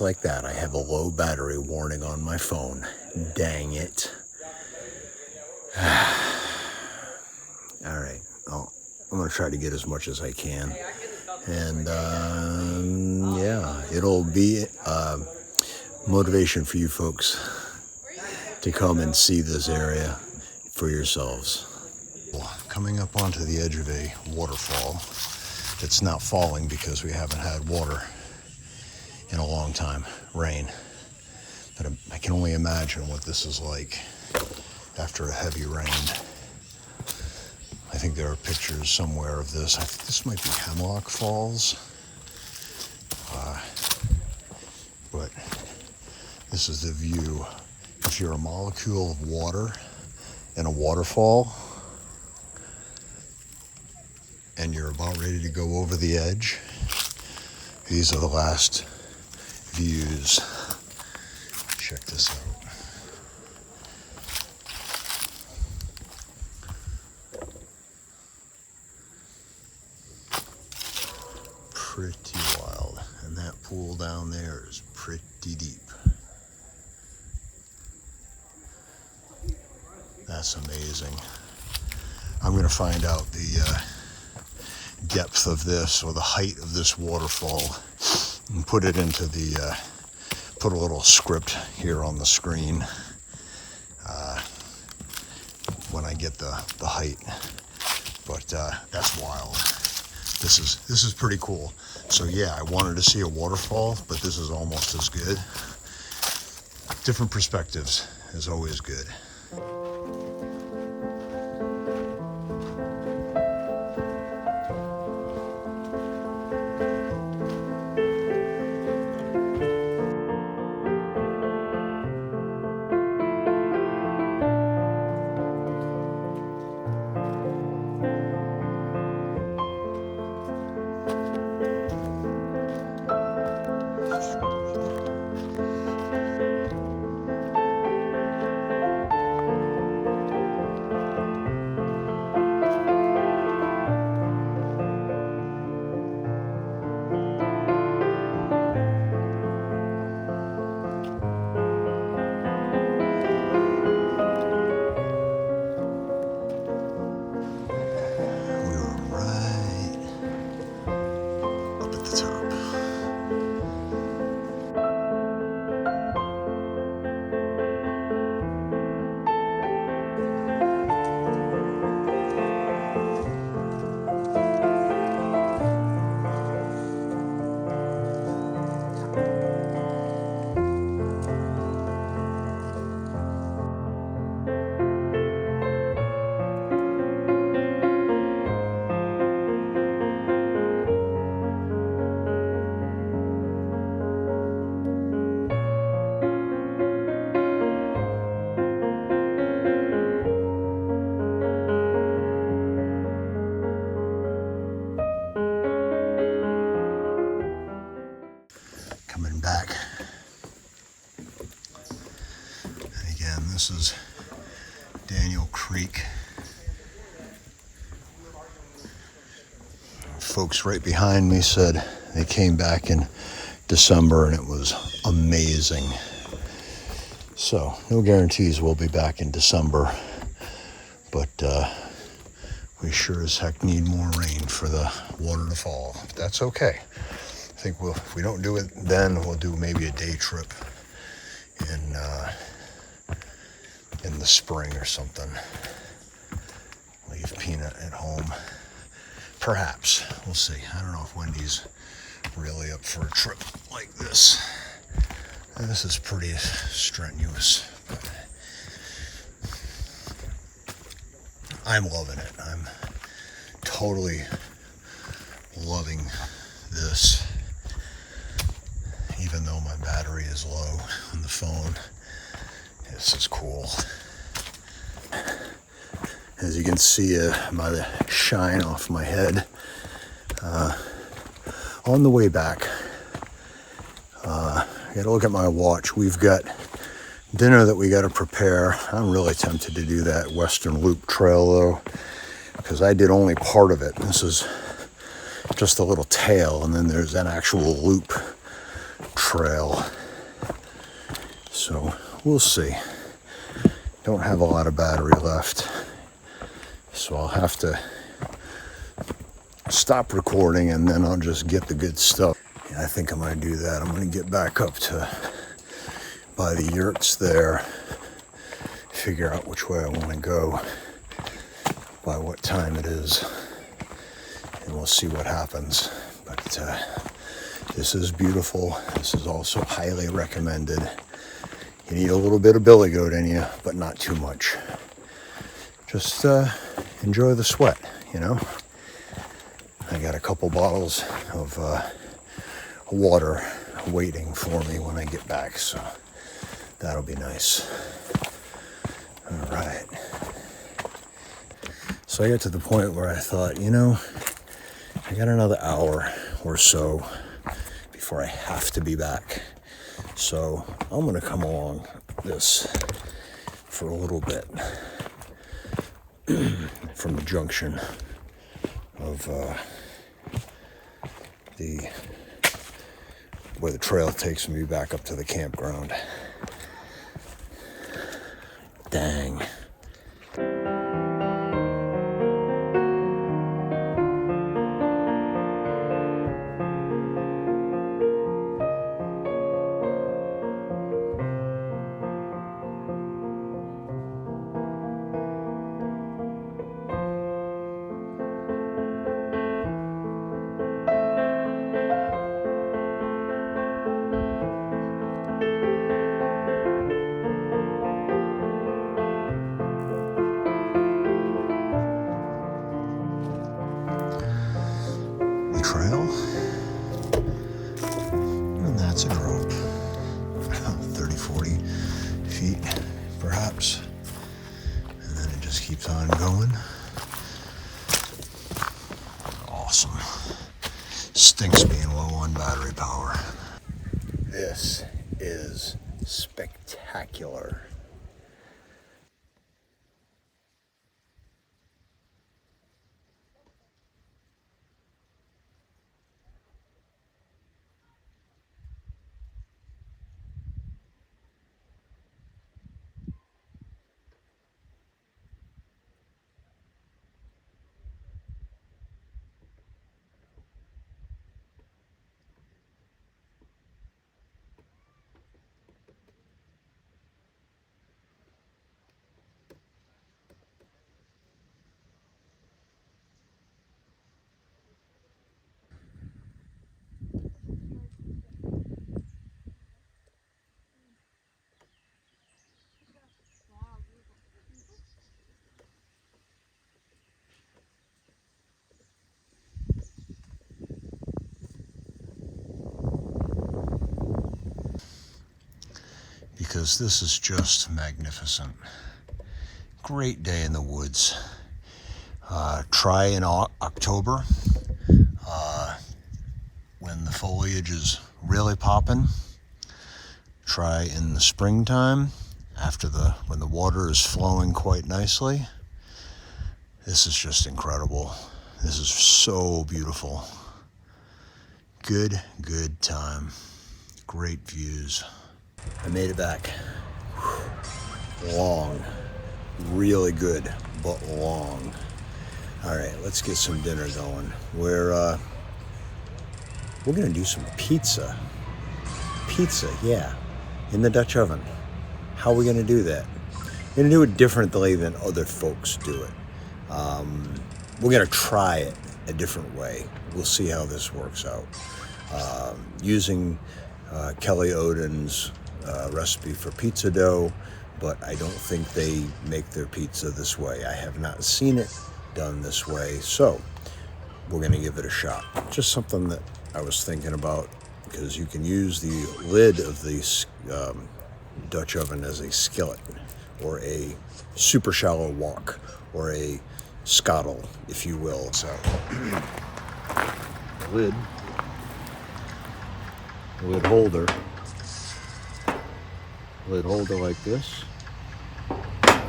Like that, I have a low battery warning on my phone. Dang it. All right, I'm gonna try to get as much as I can, and yeah, it'll be motivation for you folks to come and see this area for yourselves. Coming up onto the edge of a waterfall that's not falling because we haven't had water in a long time, rain, but I can only imagine what this is like after a heavy rain. I think there are pictures somewhere of this. I think this might be Hemlock Falls. But this is the view. If you're a molecule of water in a waterfall and you're about ready to go over the edge, these are the last views. Check this out. Pretty wild, and that pool down there is pretty deep. That's amazing. I'm going to find out the depth of this or the height of this waterfall and put it into the put a little script here on the screen when I get the height. But that's wild. This is pretty cool. So yeah, I wanted to see a waterfall, but this is almost as good. Different perspectives is always good. This is Daniel Creek. Folks right behind me said they came back in December and it was amazing. So no guarantees we'll be back in December, but we sure as heck need more rain for the water to fall. But that's okay. I think if we don't do it then, we'll do maybe a day trip in the spring or something. Leave Peanut at home. Perhaps. We'll see. I don't know if Wendy's really up for a trip like this. And this is pretty strenuous, but I'm loving it. I'm totally loving this. Even though my battery is low on the phone, this is cool. As you can see by the shine off my head, on the way back, I gotta look at my watch. We've got dinner that we gotta prepare. I'm really tempted to do that Western Loop Trail though, because I did only part of it. This is just a little tail, and then there's an actual loop trail. So we'll see. Don't have a lot of battery left, so I'll have to stop recording and then I'll just get the good stuff. And I think I'm going to do that. I'm going to get back up to by the yurts there, figure out which way I want to go, by what time it is, and we'll see what happens. But this is beautiful. This is also highly recommended. You need a little bit of billy goat in you, but not too much. Just enjoy the sweat, you know. I got a couple bottles of water waiting for me when I get back, so that'll be nice. All right. So I got to the point where I thought, you know, I got another hour or so before I have to be back. So I'm gonna come along this for a little bit from the junction of where the trail takes me back up to the campground. Dang. Trail, and that's a drop, 30-40 feet perhaps, and then it just keeps on going. Awesome. Stinks being low on battery power. This is spectacular. Because this is just magnificent. Great day in the woods. Try in October when the foliage is really popping. Try in the springtime. when the water is flowing quite nicely. This is just incredible. This is so beautiful. Good time. Great views. I made it back. Long. Really good, but long. All right, let's get some dinner going. We're gonna do some pizza. Pizza, yeah, in the Dutch oven. How are we gonna do that? We're gonna do it differently than other folks do it. We're gonna try it a different way. We'll see how this works out. Using Kelly Oden's recipe for pizza dough, but I don't think they make their pizza this way. I have not seen it done this way, so we're gonna give it a shot. Just something that I was thinking about, because you can use the lid of the Dutch oven as a skillet, or a super shallow wok, or a scuttle, if you will. So the lid holder like this.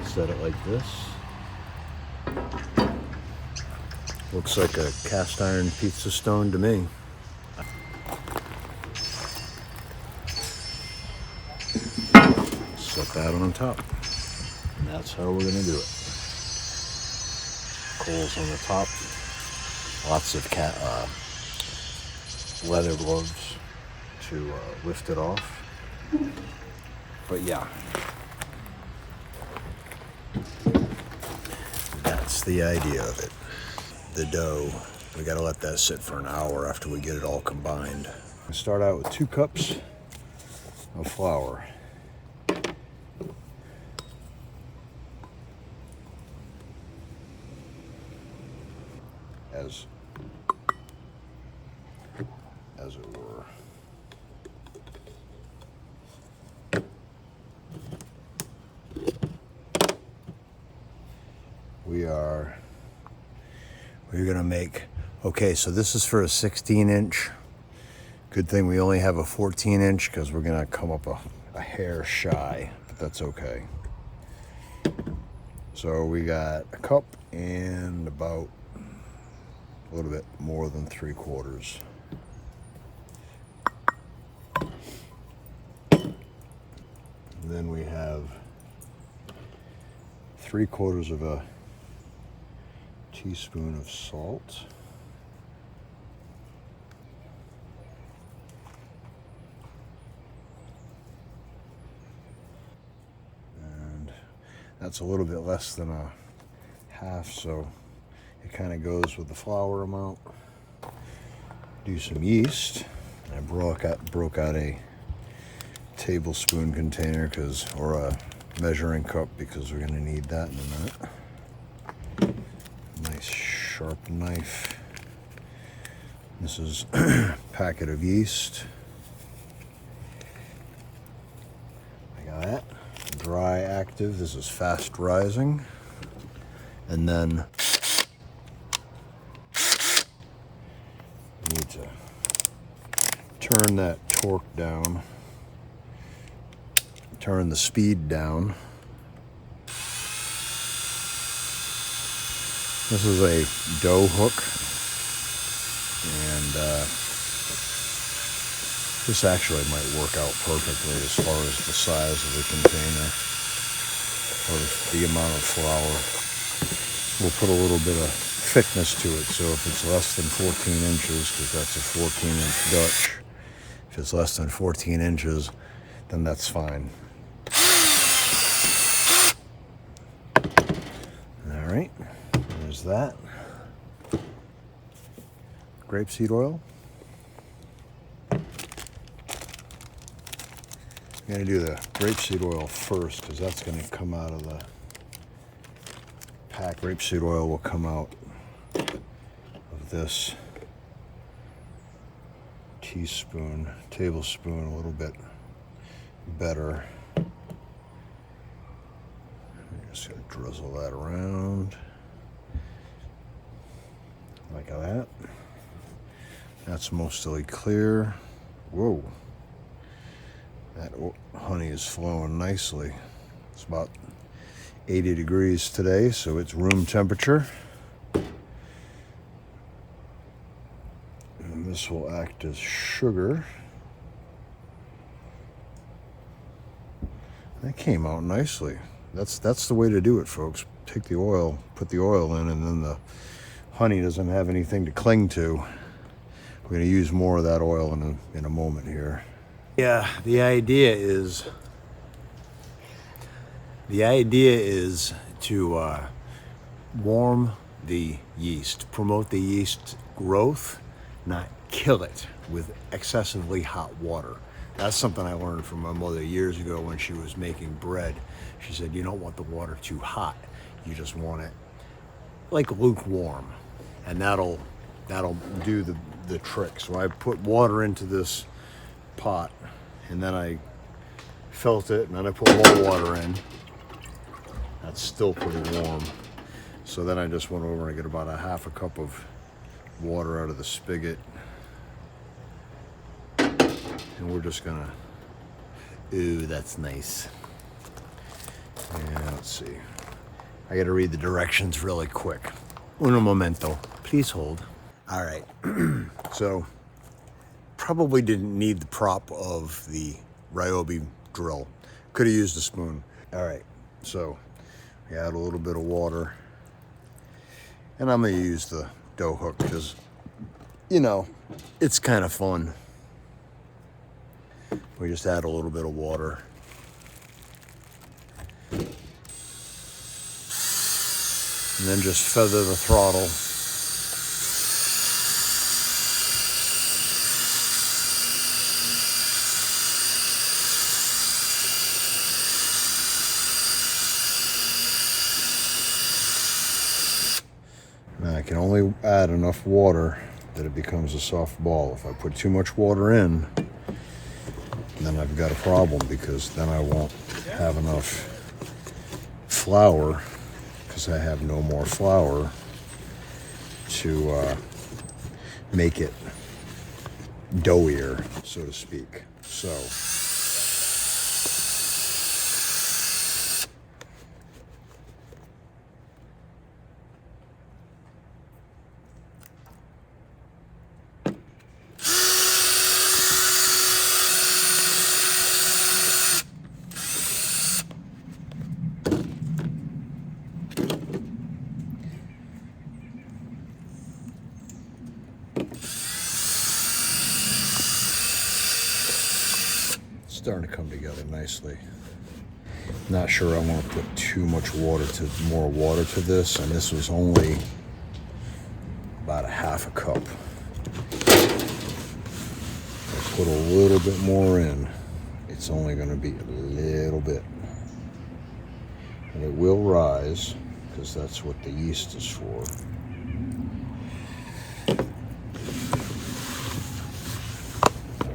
Set it like this. Looks like a cast iron pizza stone to me. Set that on top. And that's how we're gonna do it. Coals on the top. Lots of leather gloves to lift it off. But yeah. That's the idea of it. The dough, we gotta let that sit for an hour after we get it all combined. I start out with 2 cups of flour. As it were. We're gonna make, okay, so this is for a 16-inch. Good thing we only have a 14-inch, because we're gonna come up a hair shy, but that's okay. So we got a cup and about a little bit more than 3/4. Then we have 3/4 of a teaspoon of salt. And that's a little bit less than a half, so it kind of goes with the flour amount. Do some yeast. I broke out a tablespoon container, or a measuring cup, because we're going to need that in a minute. Nice sharp knife. This is a packet of yeast. I got that. Dry active. This is fast rising. And then you need to turn that torque down. Turn the speed down. This is a dough hook, and this actually might work out perfectly as far as the size of the container, or the amount of flour. We'll put a little bit of thickness to it, so if it's less than 14 inches, because that's a 14-inch Dutch, if it's less than 14 inches, then that's fine. All right. There's that. Grapeseed oil. I'm going to do the grapeseed oil first, because that's going to come out of the pack. Grapeseed oil will come out of this tablespoon, a little bit better. I'm just going to drizzle that around. Like that. That's mostly clear. Whoa. That honey is flowing nicely. It's about 80 degrees today, so it's room temperature. And this will act as sugar. That came out nicely. That's the way to do it, folks. Take the oil, put the oil in, and then the honey doesn't have anything to cling to. We're going to use more of that oil in a moment here. Yeah, the idea is to warm the yeast, promote the yeast growth, not kill it with excessively hot water. That's something I learned from my mother years ago when she was making bread. She said, you don't want the water too hot. You just want it like lukewarm, and that'll do the trick. So I put water into this pot, and then I felt it, and then I put more water in. That's still pretty warm. So then I just went over and I get about a half a cup of water out of the spigot. And we're just gonna, ooh, that's nice. Yeah, let's see. I gotta read the directions really quick. Uno momento, please hold. All right, so probably didn't need the prop of the Ryobi drill. Could have used a spoon. All right, so we add a little bit of water. And I'm gonna use the dough hook because, you know, it's kind of fun. We just add a little bit of water. And then just feather the throttle. Now I can only add enough water that it becomes a soft ball. If I put too much water in, then I've got a problem, because then I won't have enough flour, because I have no more flour to make it doughier, so to speak. So starting to come together nicely. Not sure I want to put too much more water to this, and this was only about a half a cup. I put a little bit more in. It's only going to be a little bit. And it will rise, because that's what the yeast is for.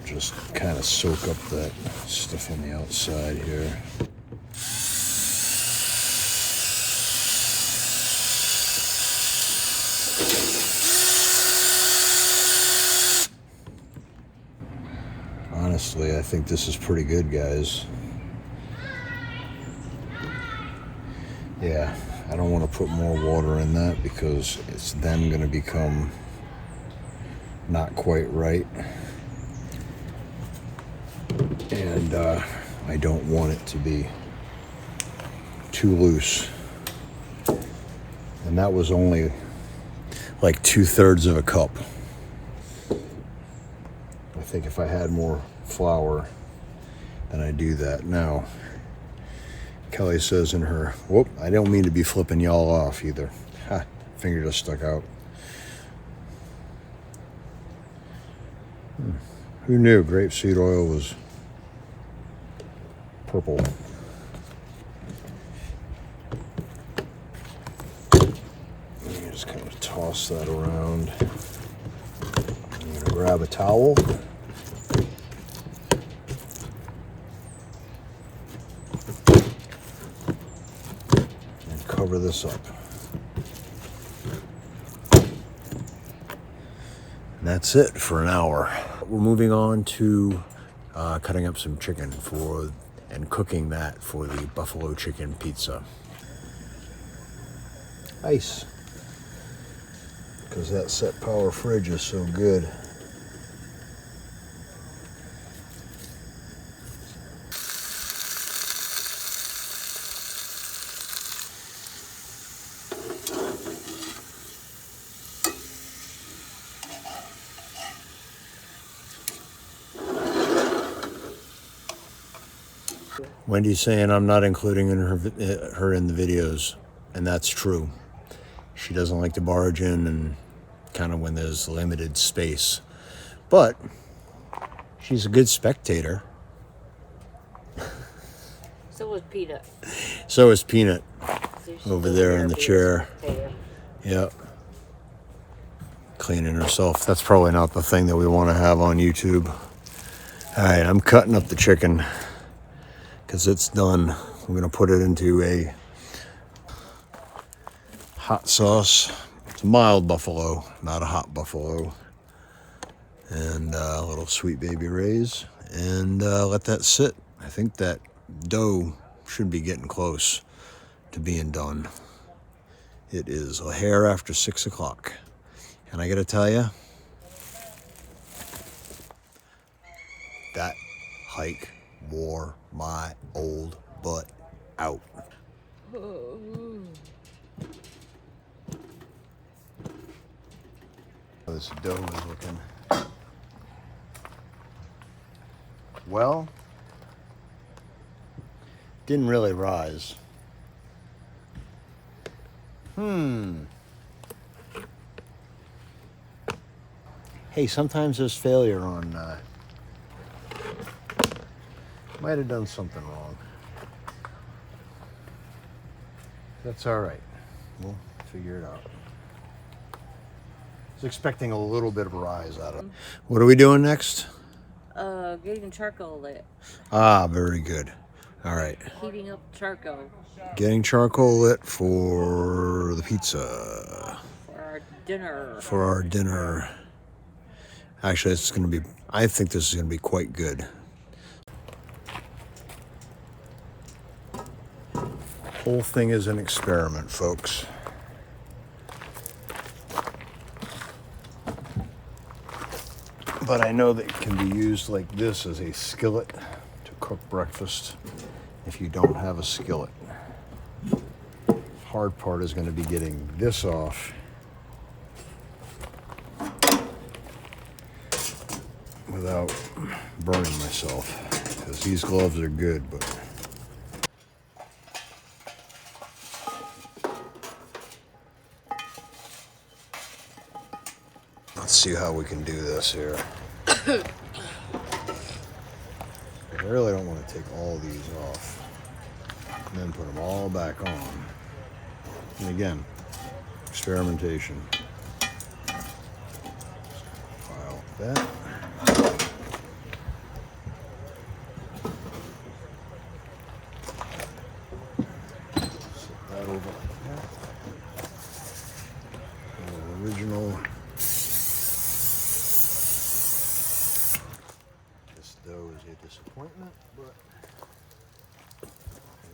Just kind of soak up that stuff on the outside here. Honestly, I think this is pretty good, guys. Yeah, I don't want to put more water in that, because it's then going to become not quite right. And I don't want it to be too loose. And that was only like 2/3 of a cup. I think if I had more flour, then I'd do that. Now, Kelly says in her, whoop, I don't mean to be flipping y'all off either. Ha, finger just stuck out. Who knew grapeseed oil was purple? You just kind of toss that around. I'm going to grab a towel. And cover this up. And that's it for an hour. We're moving on to cutting up some chicken for and cooking that for the buffalo chicken pizza. Ice, because that set power fridge is so good. Wendy's saying I'm not including her in the videos, and that's true. She doesn't like to barge in and kind of when there's limited space. But she's a good spectator. So was Peanut. So is Peanut So she's over there in the being a chair. spectator. Yep. Cleaning herself. That's probably not the thing that we want to have on YouTube. All right, I'm cutting up the chicken because it's done. I'm going to put it into a hot sauce. It's a mild buffalo, not a hot buffalo. And a little Sweet Baby Ray's. And let that sit. I think that dough should be getting close to being done. It is a hair after 6 o'clock. And I got to tell you, that hike wore my old butt out. This dough is looking well. Didn't really rise. Hey, sometimes there's failure on. Might have done something wrong. That's all right. We'll figure it out. I was expecting a little bit of a rise out of it. What are we doing next? Getting charcoal lit. Ah, very good. All right. Heating up charcoal Getting charcoal lit for the pizza. for our dinner. For our dinner. Actually, it's going to be, I think this is going to be quite good. Whole thing is an experiment, folks. But I know that it can be used like this as a skillet to cook breakfast if you don't have a skillet. Hard part is going to be getting this off without burning myself, because these gloves are good, but let's see how we can do this here. I really don't want to take all these off and then put them all back on. And again, experimentation. File that. Set that over like that. The original. This dough is a disappointment, but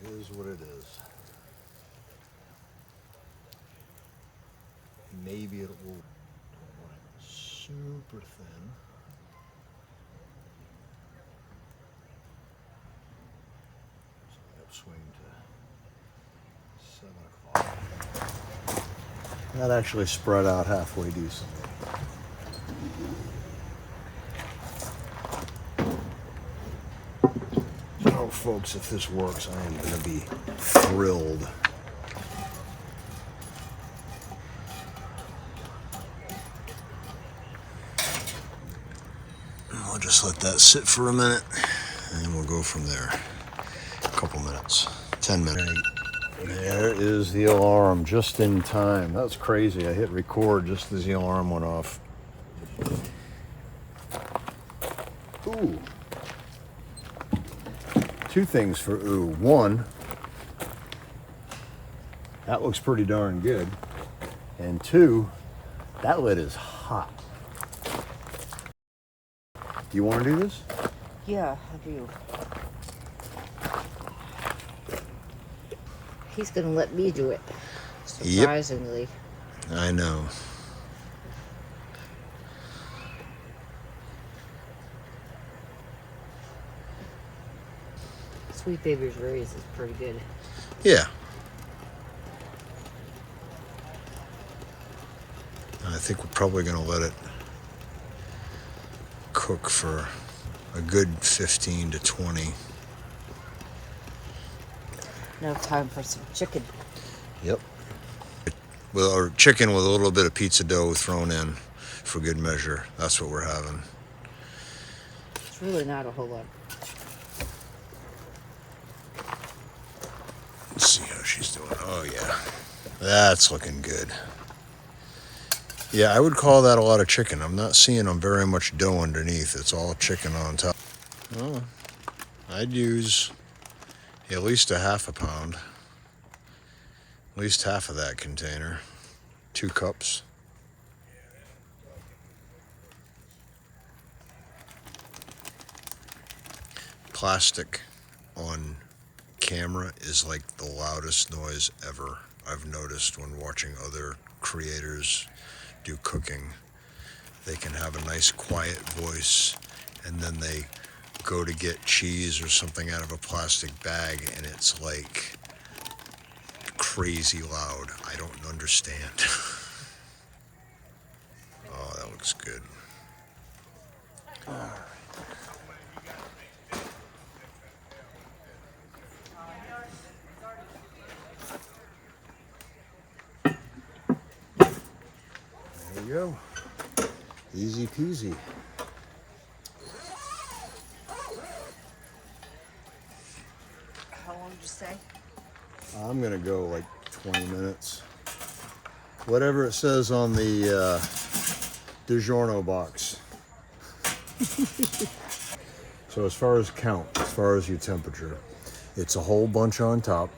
it is what it is. Maybe it will super thin. So the upswing to 7 o'clock. That actually spread out halfway decently. Oh, folks, if this works, I am going to be thrilled. I'll just let that sit for a minute, and we'll go from there. A couple minutes, 10 minutes. There is the alarm, just in time. That's crazy. I hit record just as the alarm went off. Ooh. Two things for ooh. One, that looks pretty darn good. And two, that lid is hot. Do you want to do this? Yeah, I do. He's gonna let me do it. Yep. Surprisingly. I know. Sweet Baby's Rays is pretty good. Yeah. I think we're probably going to let it cook for a good 15 to 20. Now time for some chicken. Yep. Well, or chicken with a little bit of pizza dough thrown in for good measure. That's what we're having. It's really not a whole lot. Let's see how she's doing. Oh, yeah. That's looking good. Yeah, I would call that a lot of chicken. I'm not seeing very much dough underneath. It's all chicken on top. Oh, I'd use at least a half a pound. At least half of that container. 2 cups. Plastic on camera is like the loudest noise ever. I've noticed when watching other creators do cooking. They can have a nice quiet voice, and then they go to get cheese or something out of a plastic bag, and it's like crazy loud. I don't understand. Oh, that looks good. There you go. Easy peasy. How long did you say? I'm gonna go like 20 minutes. Whatever it says on the DiGiorno box. So as far as count, as far as your temperature, it's a whole bunch on top.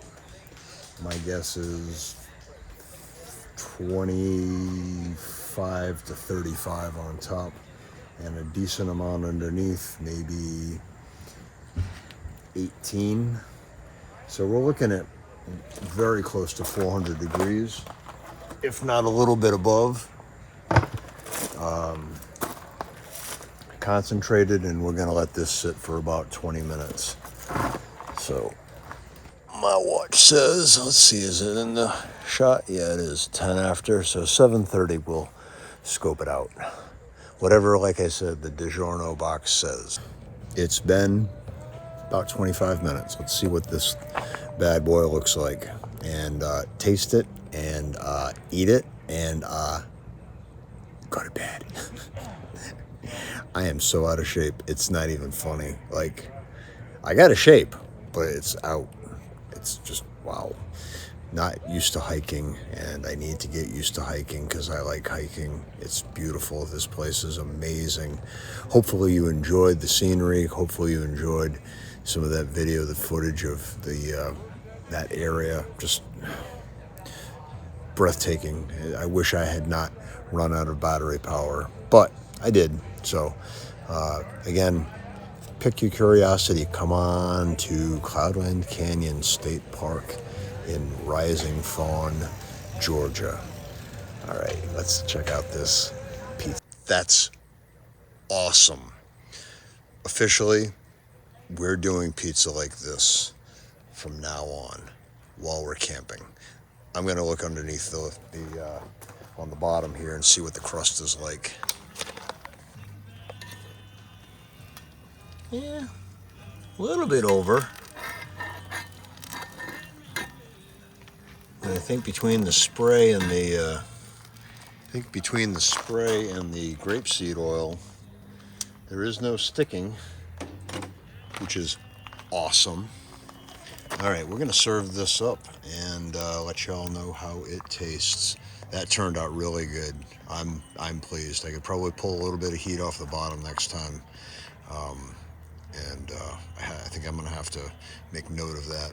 My guess is 25 to 35 on top, and a decent amount underneath, maybe 18. So we're looking at very close to 400 degrees, if not a little bit above. Concentrated, and we're gonna let this sit for about 20 minutes. So my watch says, let's see, is it in the shot? Yeah, it is 10 after, so 7:30 we'll scope it out. Whatever, like I said, the DiGiorno box says. It's been about 25 minutes. Let's see what this bad boy looks like, and taste it, and eat it, and go to bed. I am so out of shape. It's not even funny. Like, I got a shape, but it's out. It's just, wow. Not used to hiking, and I need to get used to hiking because I like hiking. It's beautiful. This place is amazing. Hopefully you enjoyed the scenery. Hopefully you enjoyed some of that video, the footage of the that area. Just breathtaking. I wish I had not run out of battery power, but I did. So again, pick your curiosity. Come on to Cloudland Canyon State Park in Rising Fawn, Georgia. All right, let's check out this pizza. That's awesome. Officially, we're doing pizza like this from now on while we're camping. I'm gonna look underneath the on the bottom here and see what the crust is like. Yeah, a little bit over. And I think between the spray and the grapeseed oil, there is no sticking, which is awesome. All right, we're gonna serve this up and let y'all know how it tastes. That turned out really good. I'm pleased. I could probably pull a little bit of heat off the bottom next time. And I think I'm gonna have to make note of that.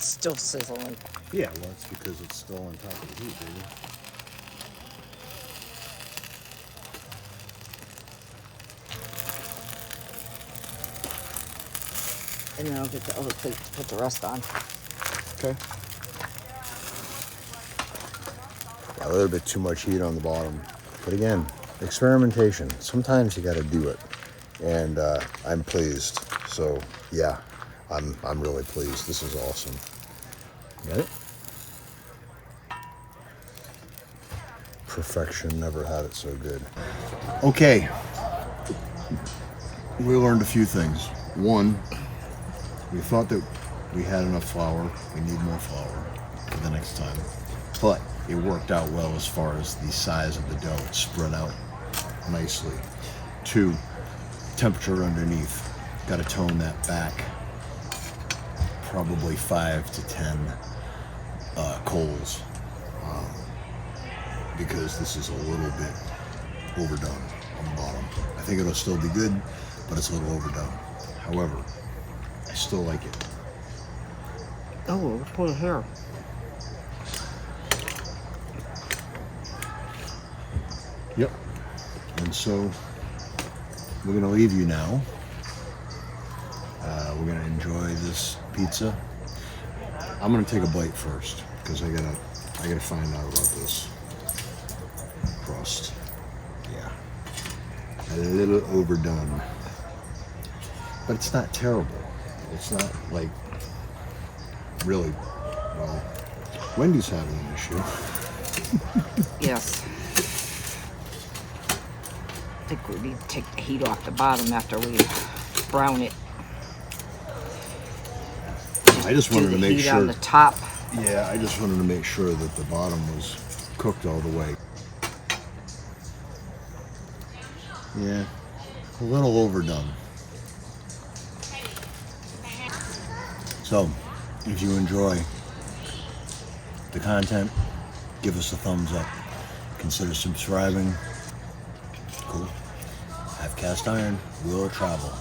still sizzling. Yeah, well, it's because it's still on top of the heat, baby. And then I'll get the other plate to put the rest on. Okay. Yeah, a little bit too much heat on the bottom. But again, experimentation. Sometimes you got to do it. And I'm pleased. So, yeah, I'm really pleased. This is awesome. Got it? Perfection, never had it so good. Okay. We learned a few things. One, we thought that we had enough flour. We need more flour for the next time. But it worked out well as far as the size of the dough. It spread out nicely. Two, temperature underneath. Got to tone that back. Probably 5 to 10 coals. Because this is a little bit overdone on the bottom. I think it'll still be good, but it's a little overdone. However, I still like it. Oh, let's put it here. Yep. And so we're gonna leave you now. We're gonna enjoy this pizza. I'm gonna take a bite first because I gotta find out about this crust. Yeah, a little overdone, but it's not terrible. It's not like really. Well, Wendy's having an issue. Yes. I think we need to take the heat off the bottom after we brown it. I just Do wanted the to make heat sure. on the top. Yeah, I just wanted to make sure that the bottom was cooked all the way. Yeah, a little overdone. So, if you enjoy the content, give us a thumbs up. Consider subscribing. Cool. Have cast iron, will travel.